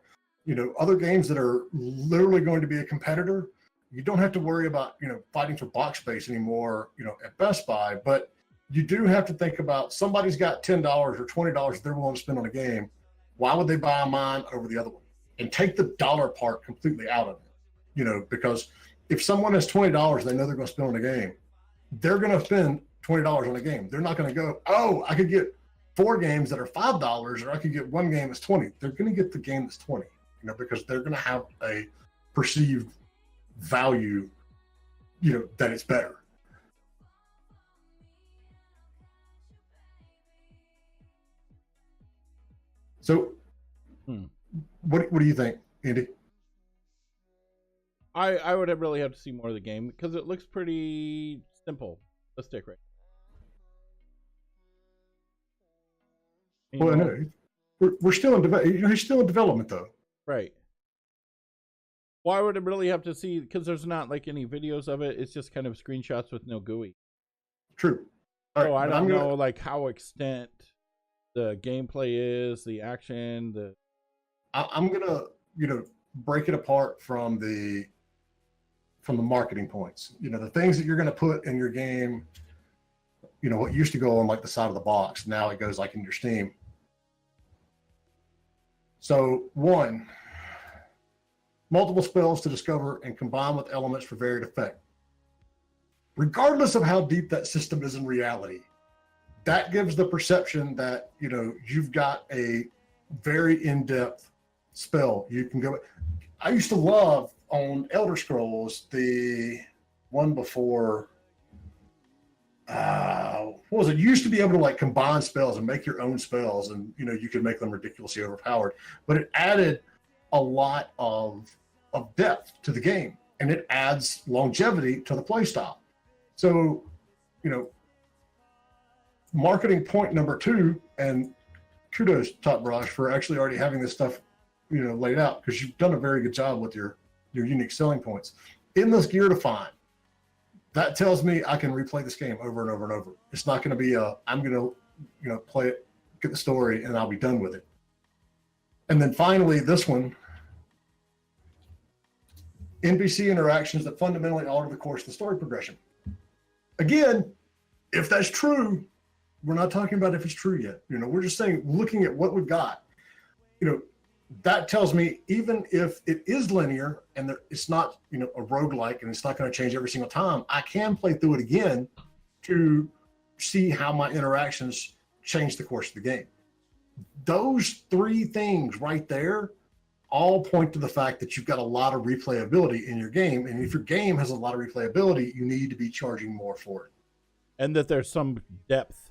You know, other games that are literally going to be a competitor. You don't have to worry about, you know, fighting for box space anymore, you know, at Best Buy, but you do have to think about, somebody's got $10 or $20 they're willing to spend on a game. Why would they buy mine over the other one? And take the dollar part completely out of it, you know, because if someone has $20 they know they're going to spend on a game, they're going to spend $20 on a game. They're not going to go, oh, I could get 4 games that are $5 or I could get 1 game that's 20. They're going to get the game that's 20, you know, because they're going to have a perceived value, you know, that it's better. So what do you think, Andy? I would really have to see more of the game because it looks pretty simple. Let's take right. Well, I know we're still in development. You know, he's still in development though. Right. Well, I would really have to see because there's not like any videos of it. It's just kind of screenshots with no GUI. True. So I don't know like how extent the gameplay is, the action, I'm gonna, you know, break it apart from the marketing points. You know, the things that you're gonna put in your game, you know, what used to go on like the side of the box, now it goes like in your Steam. So 1, multiple spells to discover and combine with elements for varied effect. Regardless of how deep that system is in reality, that gives the perception that, you know, you've got a very in-depth spell. You can go. I used to love on Elder Scrolls, the one before, what was it? You used to be able to like combine spells and make your own spells, and, you know, you could make them ridiculously overpowered, but it added a lot of depth to the game, and it adds longevity to the play style. So, you know, marketing point number 2, and kudos Top Brush for actually already having this stuff, you know, laid out, because you've done a very good job with your unique selling points. Endless gear to find. That tells me I can replay this game over and over and over. It's not going to be I'm going to, you know, play it, get the story, and I'll be done with it. And then finally, this one, NPC interactions that fundamentally alter the course of the story progression. Again, if that's true, we're not talking about if it's true yet. You know, we're just saying, looking at what we've got, you know, that tells me even if it is linear and it's not, a roguelike and it's not going to change every single time, I can play through it again to see how my interactions change the course of the game. Those three things right there all point to the fact that you've got a lot of replayability in your game. And if your game has a lot of replayability, you need to be charging more for it. And that there's some depth.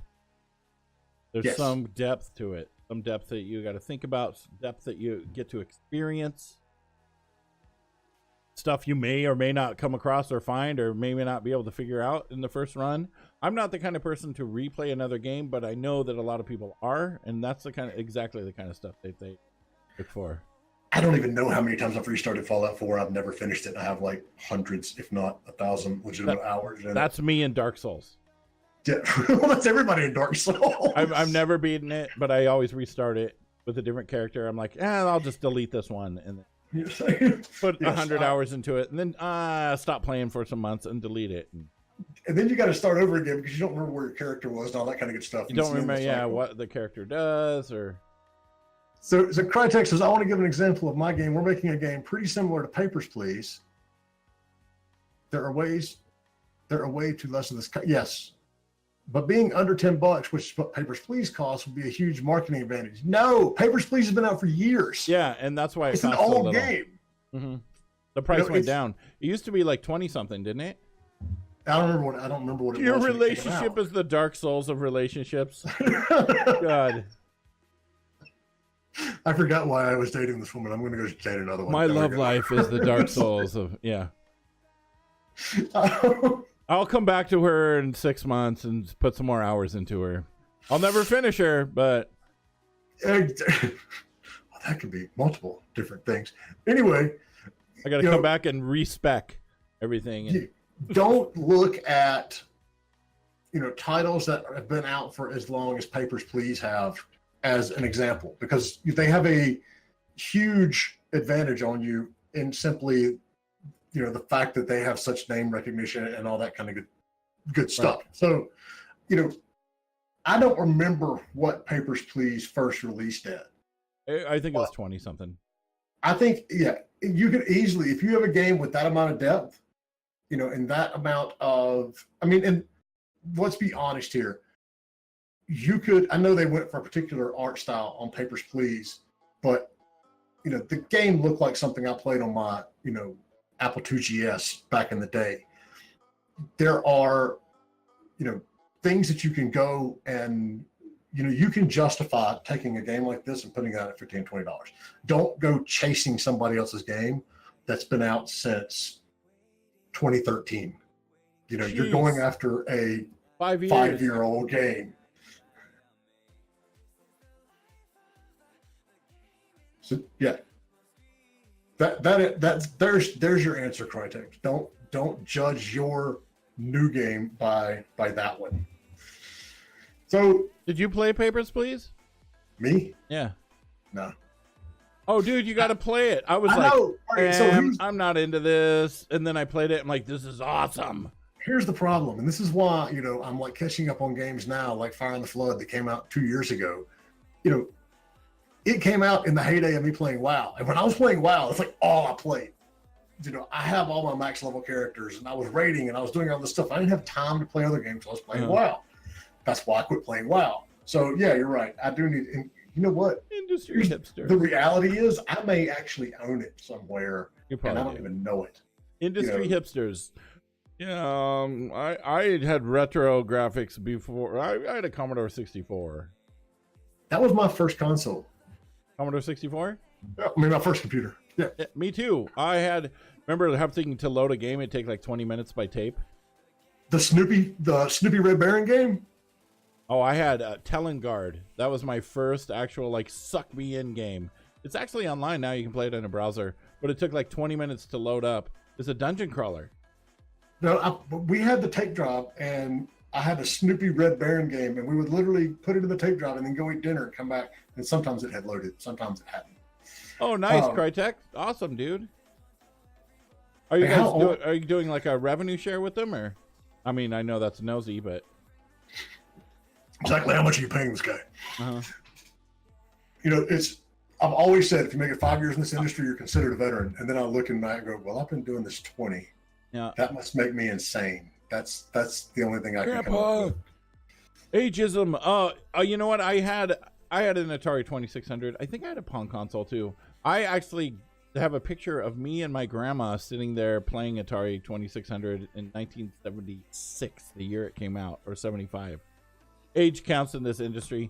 There's Yes. some depth to it. Some depth that you got to think about, depth that you get to experience, stuff you may or may not come across or find or may not be able to figure out in the first run. I'm not the kind of person to replay another game, but I know that a lot of people are, and that's exactly the kind of stuff that they look for. I don't even know how many times I've restarted Fallout 4. I've never finished it. I have like hundreds, if not 1,000 legitimate hours. That's me in Dark Souls. Yeah, well, that's everybody in Dark Souls. I've never beaten it, but I always restart it with a different character. I'm like, I'll just delete this one and then put 100 hours into it, and then stop playing for some months and delete it. And then you got to start over again because you don't remember where your character was and all that kind of good stuff. You don't remember, what the character does or. So Crytek says, I want to give an example of my game. We're making a game pretty similar to Papers, Please. There are ways to lessen this. Yes. But being under $10, which is what Papers, Please costs, would be a huge marketing advantage. No, Papers, Please has been out for years. Yeah, and that's why it's an old game. Mm-hmm. The price went down. It used to be like 20 something, didn't it? I don't remember what it was. Your relationship is the Dark Souls of relationships. God. I forgot why I was dating this woman. I'm going to go date another one. My love life is the Dark Souls of, yeah. I'll come back to her in 6 months and put some more hours into her. I'll never finish her, but. Well, that could be multiple different things. Anyway. I got to come back and respec everything. And... Don't look at, titles that have been out for as long as Papers, Please have as an example, because they have a huge advantage on you in simply, the fact that they have such name recognition and all that kind of good stuff. Right. So, I don't remember what Papers, Please first released at. I think it was 20 something. I think, you could easily, if you have a game with that amount of depth, and that amount of, and let's be honest here. I know they went for a particular art style on Papers, Please, but, the game looked like something I played on my, Apple IIgs back in the day. There are, things that you can go and, you can justify taking a game like this and putting it out at $15, $20. Don't go chasing somebody else's game that's been out since 2013. Jeez. You're going after a 5-year-old game. So yeah, there's your answer, Crytek. Don't judge your new game by that one. So did you play Papers, Please? Me? Yeah. No. Oh, dude, you got to play it. I was I'm not into this, and then I played it. I'm like, this is awesome. Here's the problem, and this is why I'm like catching up on games now, like Fire and the Flood that came out 2 years ago. It came out in the heyday of me playing WoW. And when I was playing WoW, it's like all I played. I have all my max level characters and I was raiding and I was doing all this stuff. I didn't have time to play other games. So I was playing WoW. That's why I quit playing WoW. So yeah, you're right. I do need, and you know what? Industry hipster. The reality is I may actually own it somewhere and I don't even know it. Industry hipsters. Yeah, I had retro graphics before. I had a Commodore 64. That was my first console. Commodore 64? My first computer. Yeah. Me too. Remember having to load a game, it'd take like 20 minutes by tape? The Snoopy Red Baron game? Oh, I had Telengard. That was my first actual suck me in game. It's actually online now. You can play it in a browser, but it took like 20 minutes to load up. It's a dungeon crawler. No, we had the tape drive and I had a Snoopy Red Baron game, and we would literally put it in the tape drive and then go eat dinner and come back. And sometimes it had loaded, sometimes it hadn't. Oh, nice, Crytek! Awesome, dude. Are you guys are you doing like a revenue share with them, or? I mean, I know that's nosy, but exactly how much are you paying this guy? Uh-huh. I've always said, if you make it 5 years in this industry, you're considered a veteran. And then I look and I go, well, I've been doing this 20. Yeah. That must make me insane. That's the only thing I can come Grandpa, up with. ageism. You know what? I had an Atari 2600. I think I had a Pong console too. I actually have a picture of me and my grandma sitting there playing Atari 2600 in 1976, the year it came out, or 75. Age counts in this industry.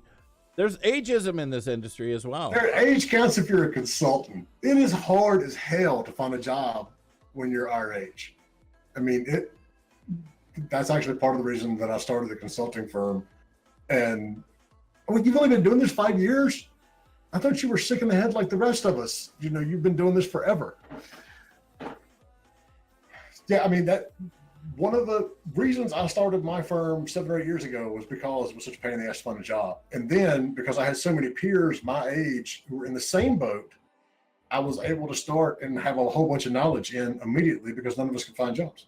There's ageism in this industry as well. Age counts if you're a consultant. It is hard as hell to find a job when you're our age. I mean, that's actually part of the reason that I started the consulting firm. And you've only been doing this 5 years? I thought you were sick in the head like the rest of us. You know, you've been doing this forever. Yeah, I mean, that one of the reasons I started my firm 7 or 8 years ago was because it was such a pain in the ass to find a job. And then because I had so many peers my age who were in the same boat, I was able to start and have a whole bunch of knowledge in immediately because none of us could find jobs.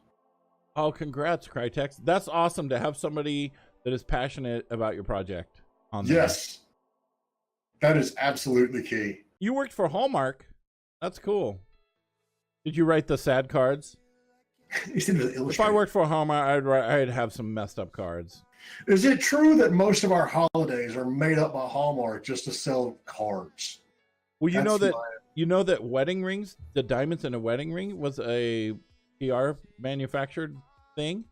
Oh, congrats, Crytex. That's awesome to have somebody that is passionate about your project on there. Yes. That is absolutely key. You worked for Hallmark. That's cool. Did you write the sad cards? If I worked for Hallmark, I'd have some messed up cards. Is it true that most of our holidays are made up by Hallmark just to sell cards? Well, you know that wedding rings, the diamonds in a wedding ring, was a PR manufactured thing.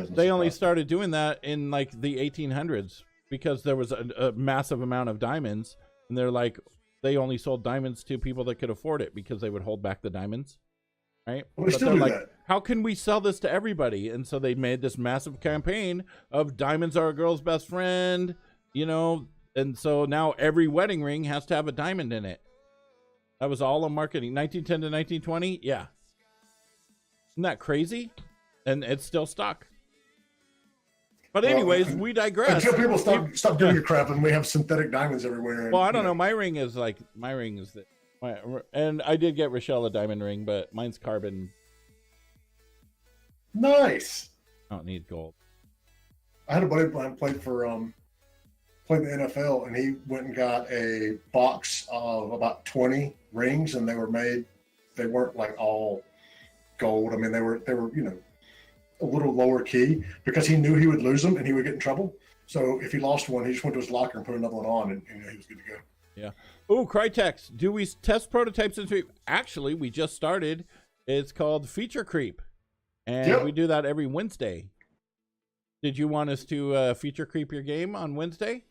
They only started doing that in like the 1800s because there was a massive amount of diamonds, and they're like, they only sold diamonds to people that could afford it because they would hold back the diamonds, right? Well, but they're like, how can we sell this to everybody? And so they made this massive campaign of diamonds are a girl's best friend, you know, and so now every wedding ring has to have a diamond in it. That was all on marketing. 1910 to 1920, yeah. Isn't that crazy? And it's still stuck. But anyways, we digress. Until people stop doing your crap and we have synthetic diamonds everywhere. Well, I don't know. My ring is and I did get Rochelle a diamond ring, but mine's carbon. Nice. I don't need gold. I had a buddy of mine played the NFL, and he went and got a box of about 20 rings, and they weren't like all gold. I mean, they were you know, a little lower key because he knew he would lose them and he would get in trouble. So if he lost one, he just went to his locker and put another one on, and he was good to go. Yeah. Oh, Crytex, do we test prototypes in stream? Actually, we just started. It's called Feature Creep, and we do that every Wednesday. Did you want us to feature creep your game on Wednesday?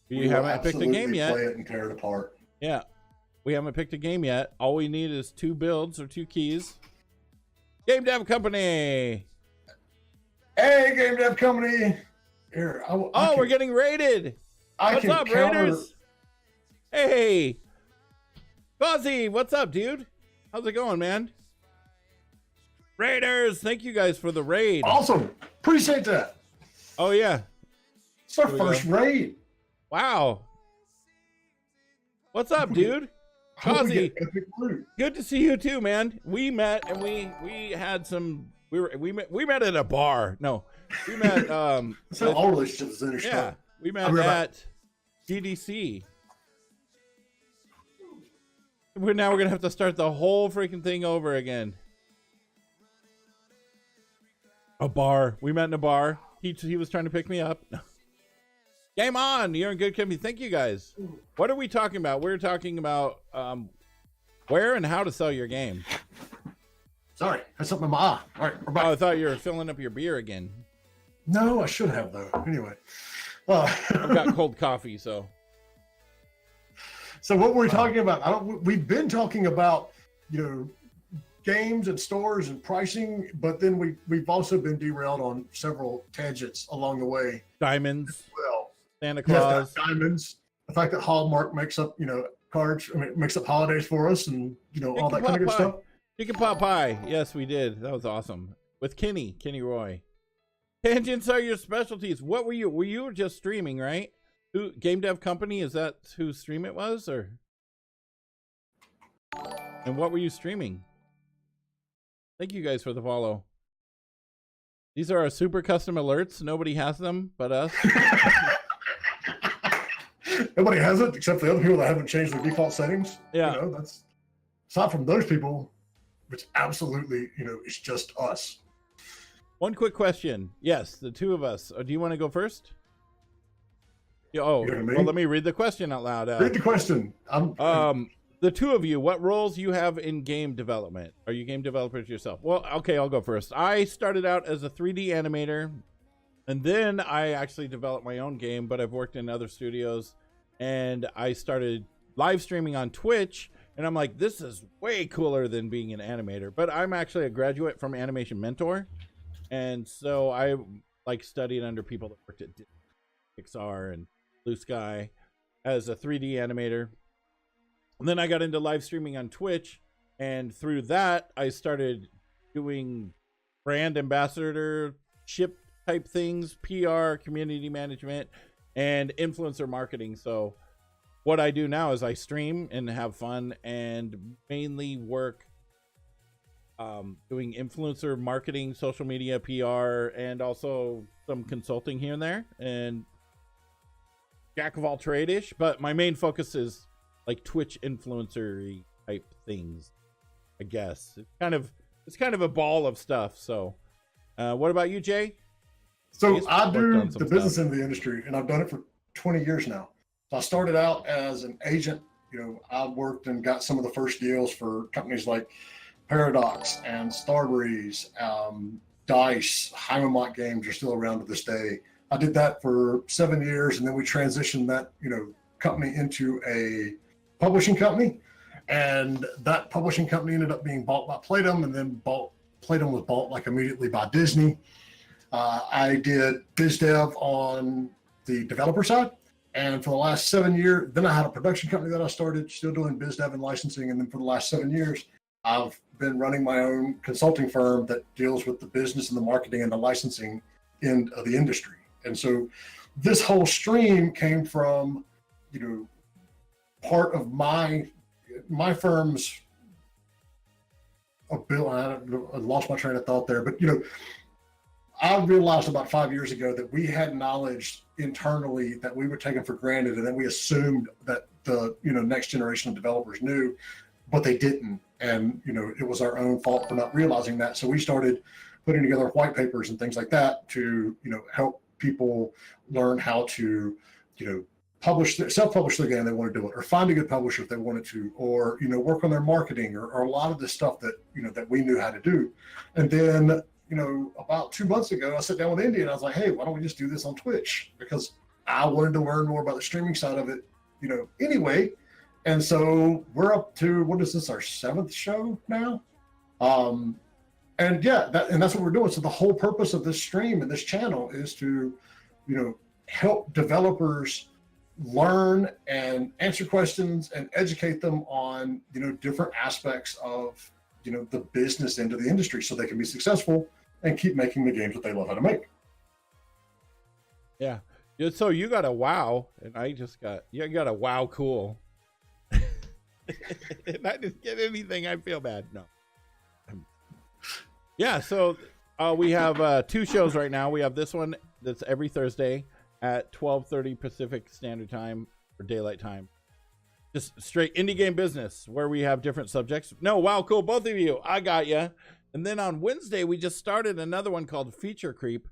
You haven't picked a game yet. Play it and tear it apart. Yeah. We haven't picked a game yet. All we need is 2 builds or 2 keys. Game Dev Company. Hey, Game Dev Company. Here, we're getting raided. What's up, Raiders? Hey. Fuzzy, what's up, dude? How's it going, man? Raiders, thank you guys for the raid. Awesome. Appreciate that. Oh, yeah. It's our first raid. Wow. What's up, dude? Fuzzy, good to see you too, man. We met and we had some. We met at a bar. No, we met. That's how all relationships finish. Yeah, we met at GDC. We're gonna have to start the whole freaking thing over again. A bar. We met in a bar. He was trying to pick me up. Game on. You're in good company. Thank you guys. What are we talking about? We're talking about where and how to sell your game. Sorry, that's something in my eye. All right, we're back. Oh, I thought you were filling up your beer again. No, I should have though. Anyway, I've got cold coffee, so. So what were we talking about? We've been talking about, you know, games and stores and pricing, but then we've also been derailed on several tangents along the way. Diamonds. Well, Santa Claus. Yes, diamonds. The fact that Hallmark makes up, you know, cards. I mean, makes up holidays for us, and you know, all that kind of good stuff. Chicken pot pie. Yes, we did. That was awesome. With Kenny Roy. Tangents are your specialties. What were you? Were you just streaming, right? Who Game Dev Company? Is that whose stream it was, or? And what were you streaming? Thank you guys for the follow. These are our super custom alerts. Nobody has them but us. Nobody has it except the other people that haven't changed their default settings. Yeah. You know, that's aside from those people, it's absolutely, you know, it's just us. One quick question. Yes, the two of us. Do you want to go first? Yeah, oh, well, let me read the question out loud. Read the question. The two of you, what roles you have in game development? Are you game developers yourself? Well, okay, I'll go first. I started out as a 3D animator, and then I actually developed my own game, but I've worked in other studios, and I started live streaming on Twitch, and I'm like, this is way cooler than being an animator. But I'm actually a graduate from Animation Mentor, and so I like studied under people that worked at Pixar and Blue Sky as a 3D animator. And then I got into live streaming on Twitch, and through that, I started doing brand ambassadorship type things, PR, community management, and influencer marketing. So what I do now is I stream and have fun and mainly work doing influencer marketing, social media, PR, and also some consulting here and there, and jack of all trade-ish. But my main focus is like Twitch influencer type things, I guess. It's kind of a ball of stuff. So what about you, Jay? So I do the business end of the industry, and I've done it for 20 years now. So I started out as an agent. You know, I worked and got some of the first deals for companies like Paradox and Starbreeze, Dice, Heimermont Games are still around to this day. I did that for 7 years, and then we transitioned that, you know, company into a publishing company, and that publishing company ended up being bought by Playdom, and then Playdom was bought like immediately by Disney. I did biz dev on the developer side, and for the last 7 years, then I had a production company that I started, still doing biz dev and licensing, and then for the last 7 years, I've been running my own consulting firm that deals with the business and the marketing and the licensing end of the industry. And so this whole stream came from, you know, part of my firm's ability. I lost my train of thought there, but, you know, I realized about 5 years ago that we had knowledge internally that we were taking for granted, and then we assumed that the, you know, next generation of developers knew, but they didn't. And, you know, it was our own fault for not realizing that. So we started putting together white papers and things like that to, you know, help people learn how to, you know, self-publish their game they want to do it, or find a good publisher if they wanted to, or, you know, work on their marketing, or a lot of the stuff that, you know, that we knew how to do. And then, you know, about 2 months ago, I sat down with Indy and I was like, hey, why don't we just do this on Twitch? Because I wanted to learn more about the streaming side of it, you know, anyway. And so we're up to, what is this, our 7th show now? And yeah, that's what we're doing. So the whole purpose of this stream and this channel is to, you know, help developers learn and answer questions and educate them on, you know, different aspects of, you know, the business end of the industry, so they can be successful and keep making the games that they love how to make. Yeah. So you got a WoW, and I just got, you got a WoW cool. And I didn't get anything. I feel bad. No. Yeah. So we have 2 shows right now. We have this one that's every Thursday at 12:30 Pacific Standard Time, or Daylight Time. Just straight indie game business, where we have different subjects. No, wow, cool. Both of you. I got you. And then on Wednesday, we just started another one called Feature Creep.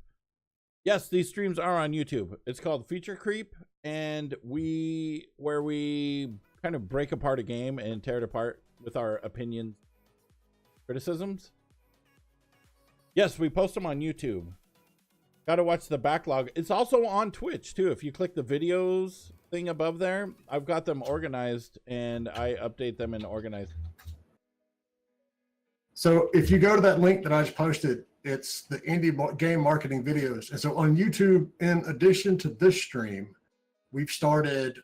Yes, these streams are on YouTube. It's called Feature Creep, and where we kind of break apart a game and tear it apart with our opinions, criticisms. Yes, we post them on YouTube. Got to watch the backlog. It's also on Twitch too. If you click the videos thing above there, I've got them organized, and I update them and organize. So if you go to that link that I just posted, it's the indie game marketing videos. And so on YouTube, in addition to this stream, we've started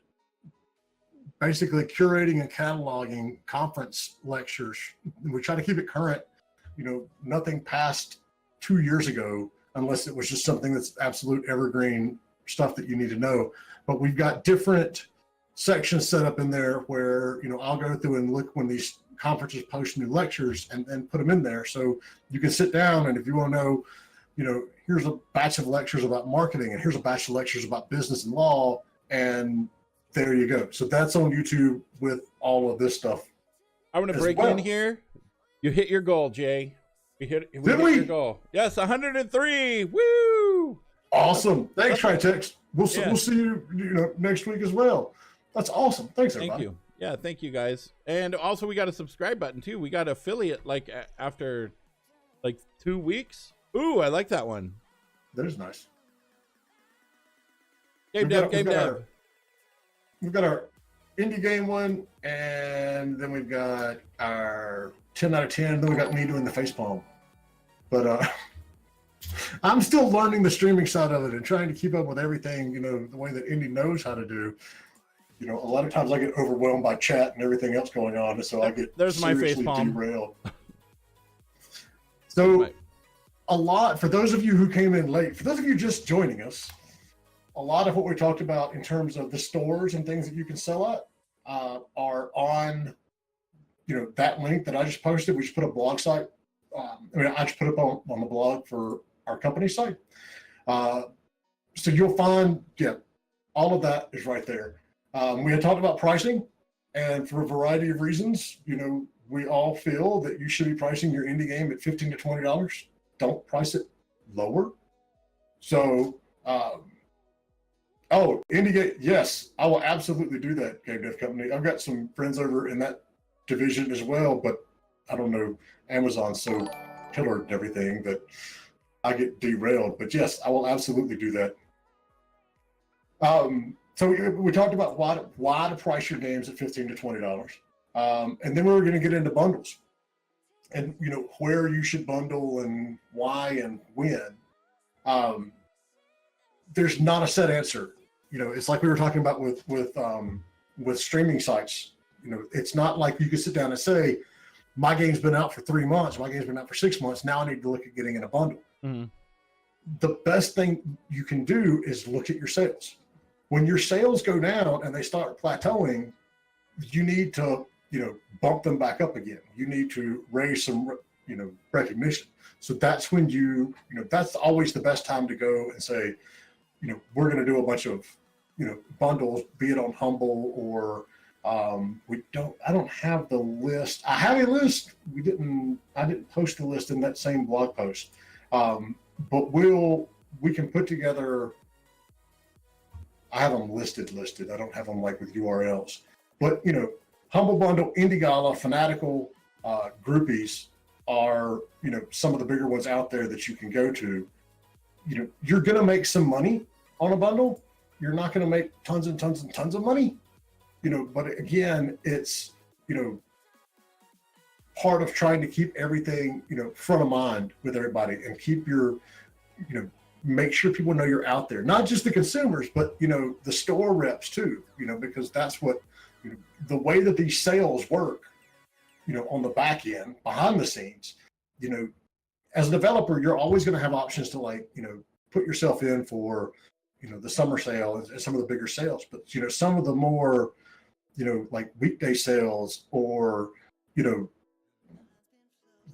basically curating and cataloging conference lectures. We try to keep it current, you know, nothing past 2 years ago, unless it was just something that's absolute evergreen stuff that you need to know. But we've got different sections set up in there where, you know, I'll go through and look when these conferences post new lectures and then put them in there. So you can sit down, and if you want to know, you know, here's a batch of lectures about marketing, and here's a batch of lectures about business and law, and there you go. So that's on YouTube with all of this stuff. I'm going to break in here. You hit your goal, Jay. We hit your goal. Yes, 103. Woo! Awesome. Thanks, Tritex. We'll see you, next week as well. That's awesome. Thanks, everybody. Thank you. Yeah, thank you, guys. And also, we got a subscribe button, too. We got affiliate, like, after, like, 2 weeks. Ooh, I like that one. That is nice. Game dev. We've got our indie game one, and then we've got our 10 out of 10. Then we got me doing the facepalm. But I'm still learning the streaming side of it and trying to keep up with everything, the way that Indy knows how to do. A lot of times I get overwhelmed by chat and everything else going on, and so I get seriously derailed. So a lot, for those of you who came in late, for those of you just joining us, a lot of what we talked about in terms of the stores and things that you can sell at are on, that link that I just posted. We just put a blog site. I just put it on the blog for our company site. So you'll find, all of that is right there. We had talked about pricing, and for a variety of reasons, we all feel that you should be pricing your indie game at $15 to $20. Don't price it lower. So, IndieGame, yes, I will absolutely do that, Game Dev Company. I've got some friends over in that division as well, but I don't know, Amazon's so pillared and everything that I get derailed. But yes, I will absolutely do that. So we talked about why to price your games at $15 to $20. And then we were going to get into bundles and, where you should bundle and why and when. There's not a set answer. It's like we were talking about with streaming sites. It's not like you can sit down and say, my game's been out for 3 months, my game's been out for 6 months. Now I need to look at getting in a bundle. Mm-hmm. The best thing you can do is look at your sales. When your sales go down and they start plateauing, you need to, bump them back up again. You need to raise some, recognition. So that's when that's always the best time to go and say, we're going to do a bunch of, bundles, be it on Humble or I don't have the list. I have a list. I didn't post the list in that same blog post. But we can put together, I have them listed. I don't have them like with URLs, but Humble Bundle, Indie Gala, Fanatical, Groupies are, some of the bigger ones out there that you can go to. You're going to make some money on a bundle. You're not going to make tons and tons and tons of money, but again, it's, part of trying to keep everything, front of mind with everybody and keep your, make sure people know you're out there, not just the consumers, but, the store reps too, because that's what, the way that these sales work, on the back end, behind the scenes, as a developer, you're always going to have options to put yourself in for, the summer sale and some of the bigger sales, but, some of the more, like weekday sales or,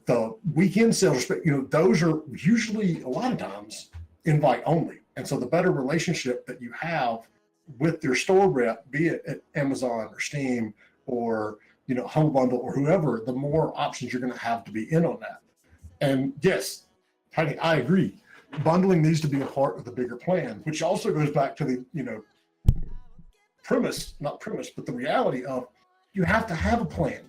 the weekend sales, those are usually a lot of times invite only. And so the better relationship that you have with your store rep, be it at Amazon or Steam or, Humble Bundle or whoever, the more options you're going to have to be in on that. And yes, Heidi, I agree. Bundling needs to be a part of the bigger plan, which also goes back to the, not premise, but the reality of you have to have a plan.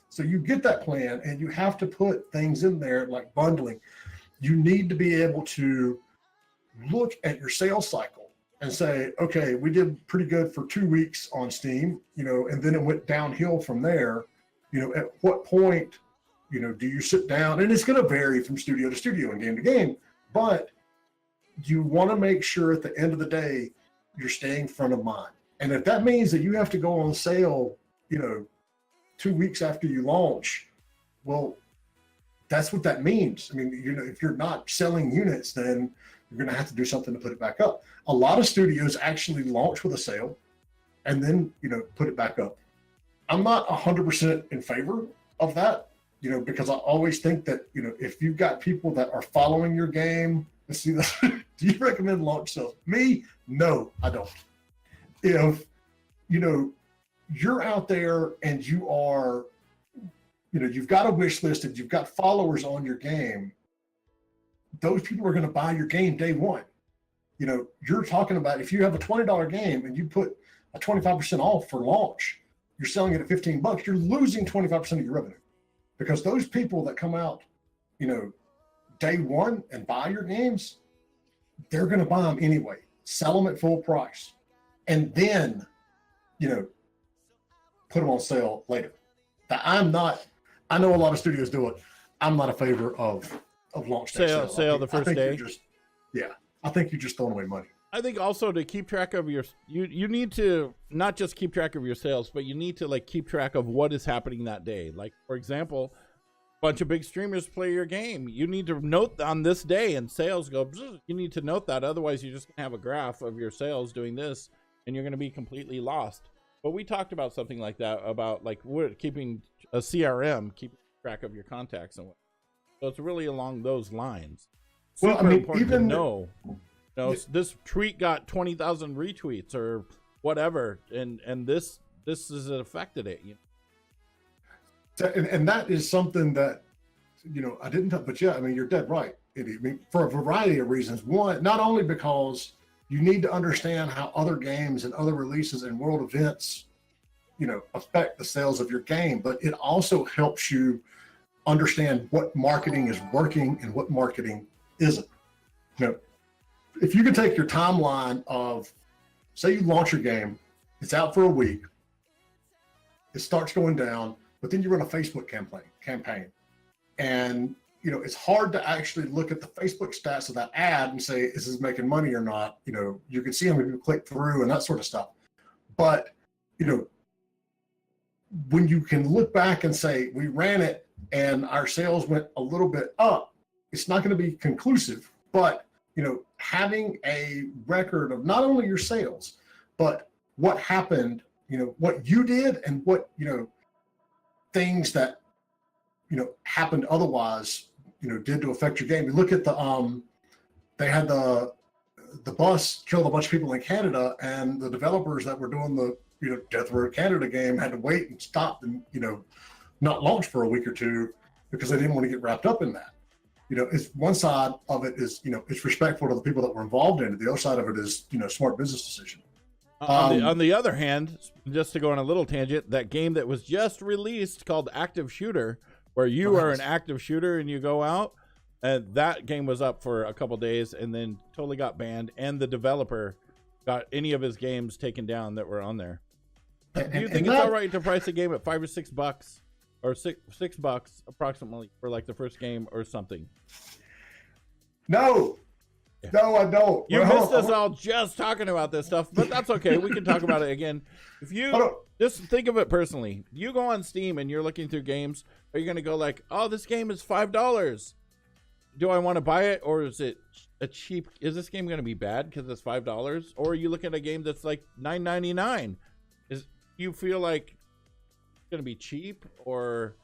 So you get that plan and you have to put things in there like bundling. You need to be able to look at your sales cycle and say, okay, we did pretty good for 2 weeks on Steam, and then it went downhill from there. At what point, do you sit down? And it's going to vary from studio to studio and game to game, but you want to make sure at the end of the day, you're staying front of mind. And if that means that you have to go on sale, 2 weeks after you launch, well, that's what that means. I mean, if you're not selling units, then you're going to have to do something to put it back up. A lot of studios actually launch with a sale and then, put it back up. I'm not 100% in favor of that, because I always think that, if you've got people that are following your game, let's see, do you recommend launch sales? Me? No, I don't. If you know, you're out there and you are, you know, you've got a wish list and you've got followers on your game. Those people are going to buy your game day one. You know, you're talking about if you have a $20 game and you put a 25% off for launch, you're selling it at $15, you're losing 25% of your revenue, because those people that come out, you know, day one and buy your games, they're going to buy them anyway, sell them at full price, and then, you know, put them on sale later. I'm not, I know a lot of studios do it. I'm not a favor of launch day sale the first day. I think you're just throwing away money. I think also to keep track of your, you need to not just keep track of your sales, but you need to like keep track of what is happening that day. Like, for example, a bunch of big streamers play your game. You need to note on this day and sales go, you need to note that. Otherwise you're just gonna have a graph of your sales doing this and you're going to be completely lost. But we talked about something like that, about like keeping a CRM, keeping track of your contacts and what. So it's really along those lines. Super well, I mean, important even to know. You know, this tweet got 20,000 retweets or whatever, and this has affected it. You know? And that is something that, you know, I didn't, but yeah, I mean, you're dead right. I mean, for a variety of reasons. One, not only because you need to understand how other games and other releases and world events, you know, affect the sales of your game, but it also helps you understand what marketing is working and what marketing isn't. You know, if you can take your timeline of, say you launch your game, it's out for a week, it starts going down, but then you run a Facebook campaign. And, you know, it's hard to actually look at the Facebook stats of that ad and say, is this making money or not? You know, you can see how many people click through and that sort of stuff. But, you know, when you can look back and say, we ran it and our sales went a little bit up, it's not going to be conclusive, but, you know, having a record of not only your sales, but what happened, you know, what you did and what, you know, things that, you know, happened otherwise, you know, did to affect your game. You look at the, they had the bus killed a bunch of people in Canada, and the developers that were doing the, you know, Death Road Canada game had to wait and stop and, you know, not launch for a week or two because they didn't want to get wrapped up in that. You know, it's one side of it is, you know, it's respectful to the people that were involved in it. The other side of it is, you know, smart business decision. On the other hand, just to go on a little tangent, that game that was just released called Active Shooter, where you are an active shooter and you go out, and that game was up for a couple days and then totally got banned, and the developer got any of his games taken down that were on there. Do you think it's all right to price a game at $5 or $6 or $6 approximately for like the first game or something? No, no, I don't. You missed us all just talking about this stuff, but that's okay. We can talk about it again. If you just think of it personally, you go on Steam and you're looking through games, are you going to go like, oh, this game is $5. Do I want to buy it? Or is it a cheap, is this game going to be bad because it's $5? Or are you looking at a game that's like $9.99? You feel like it's going to be cheap, or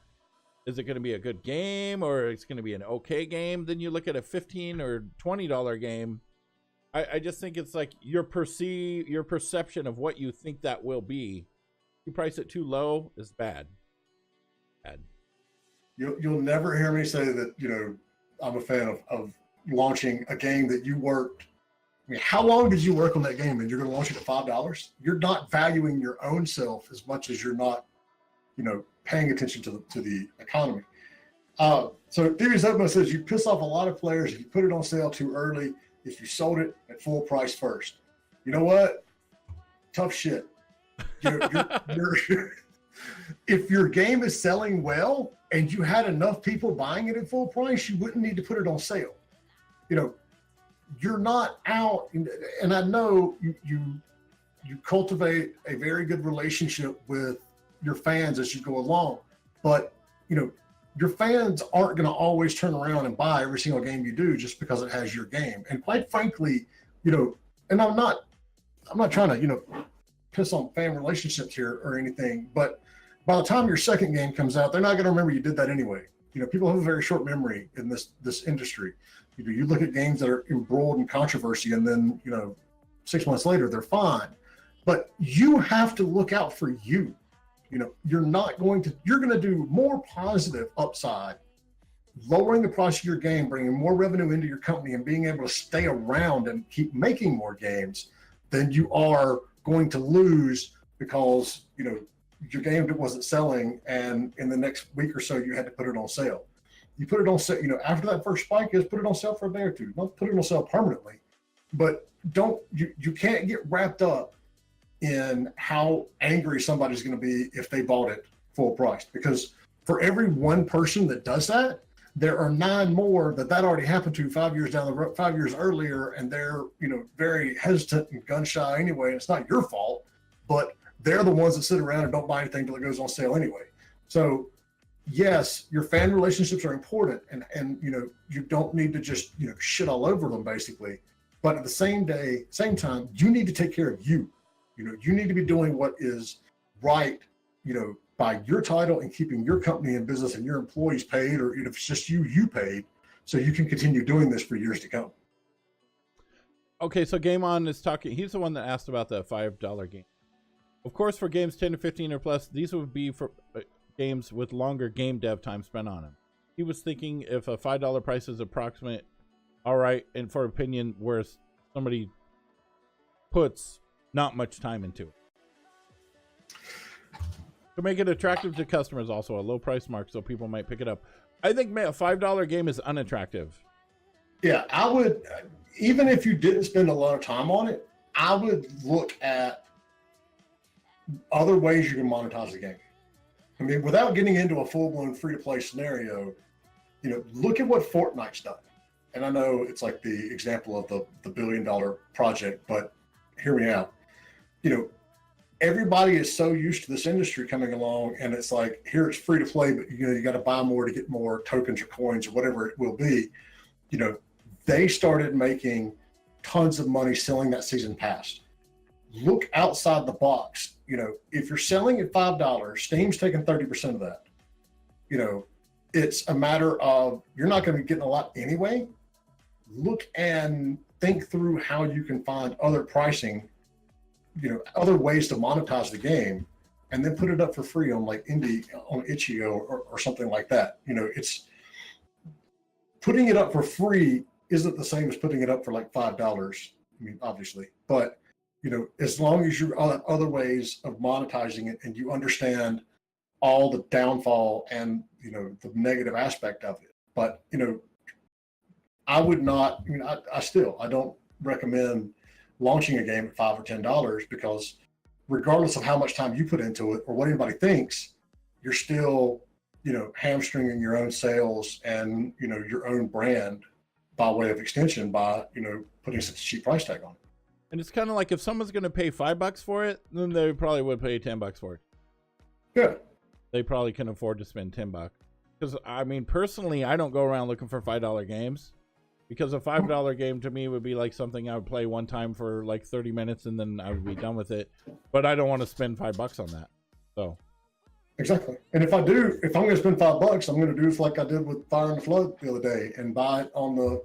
is it going to be a good game, or it's going to be an okay game? Then you look at a $15 or $20 game. I just think it's like your perception of what you think that will be. You price it too low is bad. You'll never hear me say that, you know, I'm a fan of launching a game that you worked. I mean, how long did you work on that game and you're going to launch it at $5? You're not valuing your own self as much as you're not, you know, paying attention to the economy. So Theories Open says you piss off a lot of players if you put it on sale too early, if you sold it at full price first. You know what? Tough shit. If your game is selling well and you had enough people buying it at full price, you wouldn't need to put it on sale. You know, you're not out, and I know you cultivate a very good relationship with your fans as you go along, but you know, your fans aren't going to always turn around and buy every single game you do just because it has your game. And quite frankly, you know, and I'm not trying to, you know, piss on fan relationships here or anything, but by the time your second game comes out, they're not going to remember you did that anyway. You know, people have a very short memory in this industry. You know, you look at games that are embroiled in controversy, and then, you know, 6 months later they're fine. But you have to look out for you. You're going to do more positive upside, lowering the price of your game, bringing more revenue into your company and being able to stay around and keep making more games than you are going to lose because, your game wasn't selling and in the next week or so you had to put it on sale. You put it on sale, after that first spike is put it on sale for a day or two. Don't put it on sale permanently, but you can't get wrapped up in how angry somebody's going to be if they bought it full price, because for every one person that does that, there are 9 more that already happened to 5 years down the road, 5 years earlier, and they're very hesitant and gun shy anyway. And it's not your fault, but they're the ones that sit around and don't buy anything till it goes on sale anyway. So yes, your fan relationships are important, and you don't need to just shit all over them basically, but at the same time, you need to take care of you. You need to be doing what is right, by your title and keeping your company in business and your employees paid, or if it's just you paid, so you can continue doing this for years to come. Okay, so Game On is talking. He's the one that asked about the $5 game. Of course, for games 10 to 15 or plus, these would be for games with longer game dev time spent on them. He was thinking if a $5 price is approximate, all right, and for opinion, where somebody puts not much time into it. To make it attractive to customers, also a low price mark so people might pick it up. I think a $5 game is unattractive. Yeah, I would, even if you didn't spend a lot of time on it, I would look at other ways you can monetize the game. I mean, without getting into a full-blown free-to-play scenario, look at what Fortnite's done. And I know it's like the example of the billion-dollar project, but hear me out. Everybody is so used to this industry coming along, and it's like, here it's free to play, but you got to buy more to get more tokens or coins or whatever it will be. They started making tons of money selling that season pass. Look outside the box. If you're selling at $5, Steam's taking 30% of that. It's a matter of, you're not going to be getting a lot anyway. Look and think through how you can find other pricing, other ways to monetize the game, and then put it up for free on like on itch.io or something like that. It's putting it up for free isn't the same as putting it up for like $5. I mean, obviously, but as long as you're other ways of monetizing it and you understand all the downfall and the negative aspect of it. But I would not. I don't recommend launching a game at $5 or $10, because regardless of how much time you put into it or what anybody thinks, you're still hamstringing your own sales and your own brand by way of extension by putting such a cheap price tag on it. And it's kind of like, if someone's going to pay $5 for it, then they probably would pay $10 for it. Yeah. They probably can afford to spend $10. Because I mean, personally, I don't go around looking for $5 games, because a $5 game to me would be like something I would play one time for like 30 minutes and then I would be done with it. But I don't want to spend $5 on that. So. Exactly. And if I'm going to spend $5, I'm going to do it like I did with Fire and the Flood the other day and buy it on the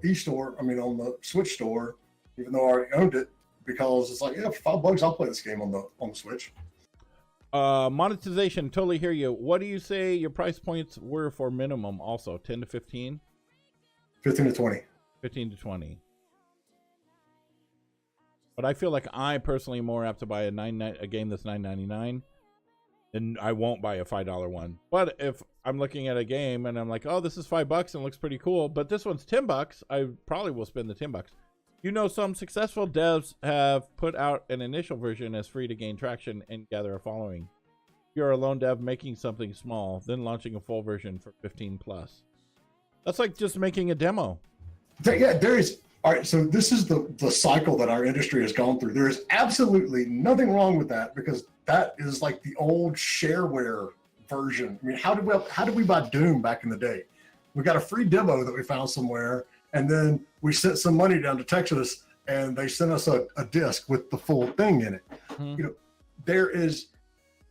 on the Switch store, even though I already owned it. Because it's like, yeah, for $5, I'll play this game on the Switch. Monetization, totally hear you. What do you say your price points were for minimum also? 10 to 15? 15 to 20. 15 to 20. But I feel like I personally am more apt to buy a game that's $9.99 than I won't buy a $5 one. But if I'm looking at a game and I'm like, oh, this is $5 and looks pretty cool, but this one's $10, I probably will spend the $10. Some successful devs have put out an initial version as free to gain traction and gather a following. If you're a lone dev making something small, then launching a full version for 15 plus. That's like just making a demo. Yeah, there is. All right, so this is the cycle that our industry has gone through. There is absolutely nothing wrong with that, because that is like the old shareware version. I mean, how did we buy Doom back in the day? We got a free demo that we found somewhere, and then we sent some money down to Texas, and they sent us a disc with the full thing in it. Mm-hmm. There is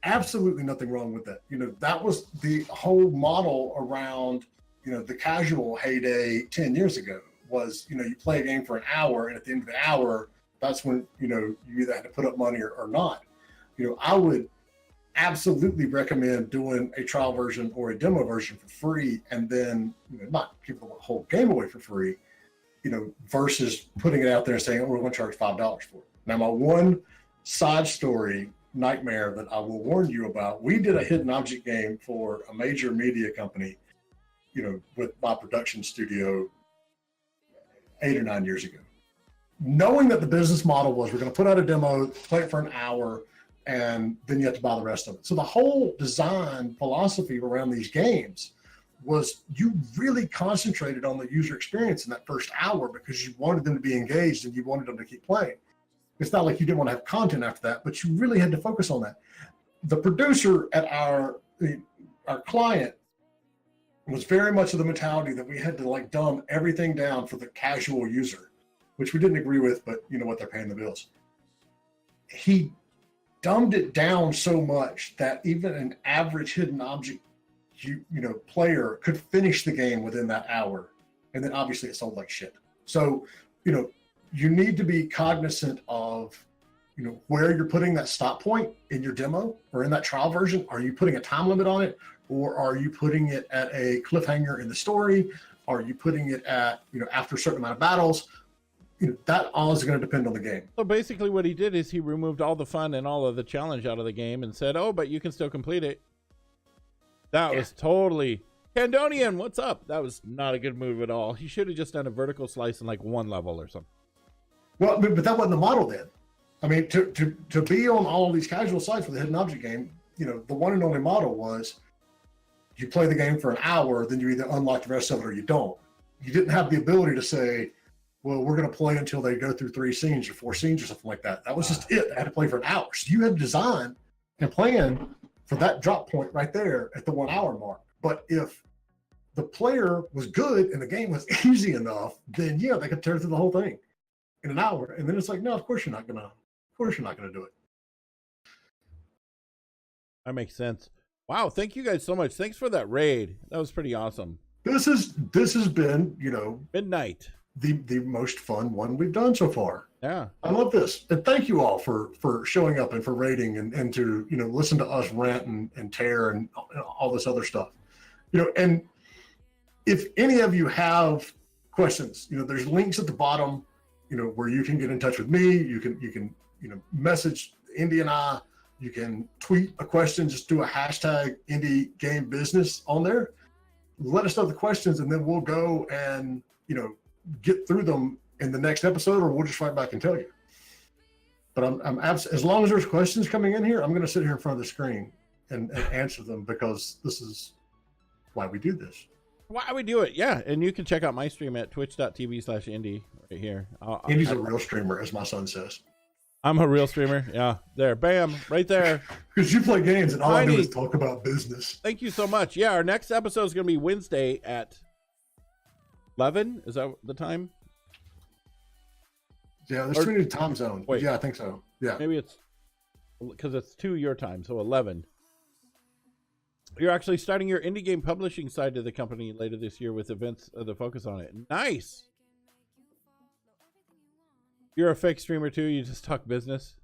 absolutely nothing wrong with that. That was the whole model around, the casual heyday 10 years ago was, you play a game for an hour, and at the end of the hour, that's when, you either had to put up money or not. I would absolutely recommend doing a trial version or a demo version for free, and then not give the whole game away for free, versus putting it out there and saying, oh, we're going to charge $5 for it. Now, my one side story nightmare that I will warn you about, we did a hidden object game for a major media company, with my production studio 8 or 9 years ago, knowing that the business model was we're going to put out a demo, play it for an hour, and then you have to buy the rest of it. So the whole design philosophy around these games was you really concentrated on the user experience in that first hour because you wanted them to be engaged and you wanted them to keep playing. It's not like you didn't want to have content after that, but you really had to focus on that. The producer at our client was very much of the mentality that we had to like dumb everything down for the casual user, which we didn't agree with, but you know what, they're paying the bills. He dumbed it down so much that even an average hidden object player could finish the game within that hour. And then obviously it sold like shit. So, you need to be cognizant of, where you're putting that stop point in your demo or in that trial version. Are you putting a time limit on it? Or are you putting it at a cliffhanger in the story? Are you putting it at, after a certain amount of battles? That all is going to depend on the game. So basically what he did is he removed all the fun and all of the challenge out of the game and said, oh, but you can still complete it. That was totally... Candonian, what's up? That was not a good move at all. He should have just done a vertical slice in like one level or something. Well, but that wasn't the model then. I mean, to be on all of these casual sites for the hidden object game, the one and only model was you play the game for an hour, then you either unlock the rest of it or you don't. You didn't have the ability to say, well, we're going to play until they go through 3 scenes or 4 scenes or something like that. That was just it. I had to play for an hour. So you had to design and plan for that drop point right there at the 1 hour mark. But if the player was good and the game was easy enough, then yeah, they could tear through the whole thing in an hour. And then it's like, no, of course you're not gonna do it. That makes sense. Wow, thank you guys so much. Thanks for that raid. That was pretty awesome. This has been, midnight. The most fun one we've done so far. Yeah. I love this. And thank you all for showing up and for rating and to, listen to us rant and tear and all this other stuff. And if any of you have questions, there's links at the bottom, where you can get in touch with me. You can message Indy and I. You can tweet a question, just do a hashtag IndieGameBusiness on there. Let us know the questions, and then we'll go and, get through them in the next episode, or we'll just write back and tell you. But as long as there's questions coming in here, I'm going to sit here in front of the screen and answer them, because this is why we do this. Why we do it, yeah. And you can check out my stream at twitch.tv/Indy right here. Indy's a real streamer, as my son says. I'm a real streamer. Yeah, there, bam, right there. Because you play games and all I do is talk about business. Thank you so much. Yeah, our next episode is going to be Wednesday at 11. Is that the time? Yeah, there's too many time zones. Wait, yeah, I think so. Yeah, maybe it's because it's 2 your time, so 11. You're actually starting your indie game publishing side of the company later this year with events that focus on it. Nice. You're a fake streamer too. You just talk business.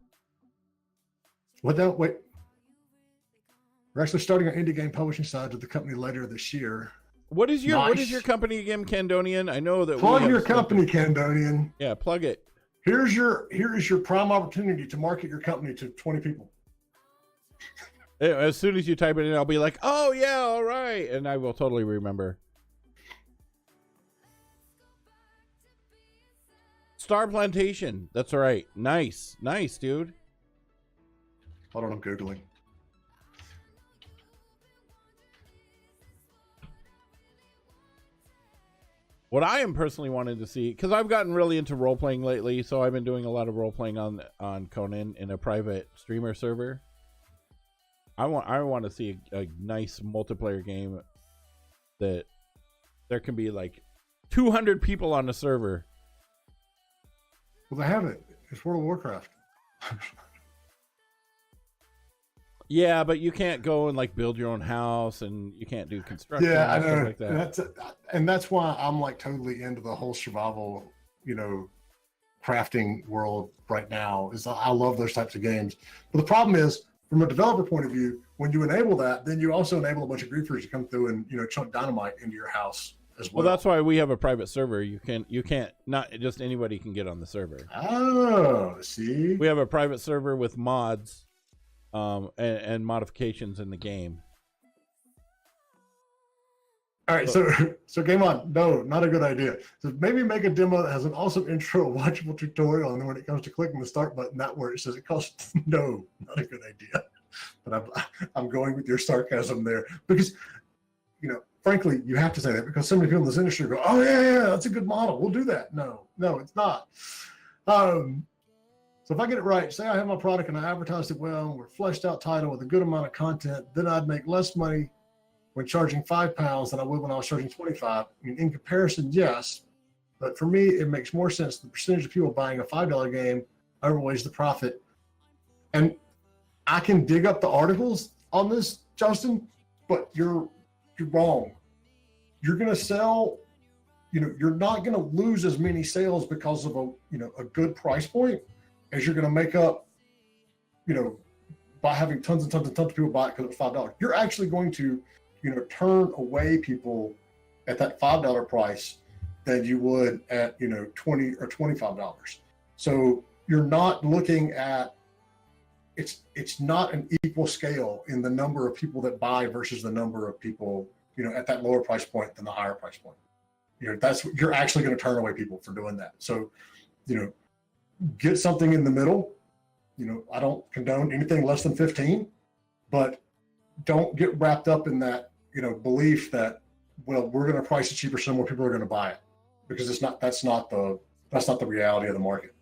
What now? Wait. We're actually starting our indie game publishing side of the company later this year. What is your company again, Candonian? I know that plug your company, Candonian. Yeah, plug it. Here is your prime opportunity to market your company to 20 people. As soon as you type it in, I'll be like, oh yeah, all right, and I will totally remember. Star Plantation. That's right. Nice, dude. Hold on, I'm Googling. What I am personally wanting to see, because I've gotten really into role playing lately, so I've been doing a lot of role playing on Conan in a private streamer server. I want to see a nice multiplayer game that there can be like 200 people on the server. Well, they have it. It's World of Warcraft. Yeah, but you can't go and like build your own house, and you can't do construction. Yeah, I know. Stuff like that. And that's why I'm like totally into the whole survival, crafting world right now. Is I love those types of games. But the problem is, from a developer point of view, when you enable that, then you also enable a bunch of griefers to come through and chunk dynamite into your house as well. Well, that's why we have a private server. You can't not just anybody can get on the server. Oh, see, we have a private server with mods, and modifications in the game. All right, so game on. No, not a good idea. So maybe make a demo that has an awesome intro, a watchable tutorial, and then when it comes to clicking the start button, that where it says it costs. No, not a good idea. But I'm going with your sarcasm there because, frankly, you have to say that because so many people in this industry go, "Oh yeah, that's a good model. We'll do that." No, it's not. So if I get it right, say I have my product and I advertised it well, and we're fleshed out title with a good amount of content, then I'd make less money when charging £5 than I would when I was charging 25. I mean, in comparison, yes, but for me, it makes more sense. The percentage of people buying a $5 game outweighs the profit. And I can dig up the articles on this, Justin, but you're wrong. You're going to sell, you're not going to lose as many sales because of a good price point as you're going to make up, by having tons and tons and tons of people buy it because it's $5. You're actually going to turn away people at that $5 price than you would at, $20 or $25. So you're not looking at, it's not an equal scale in the number of people that buy versus the number of people, at that lower price point than the higher price point. You're actually going to turn away people for doing that. So, get something in the middle. I don't condone anything less than 15, but don't get wrapped up in that, belief that, well, we're going to price it cheaper so more people are going to buy it, because that's not the reality of the market.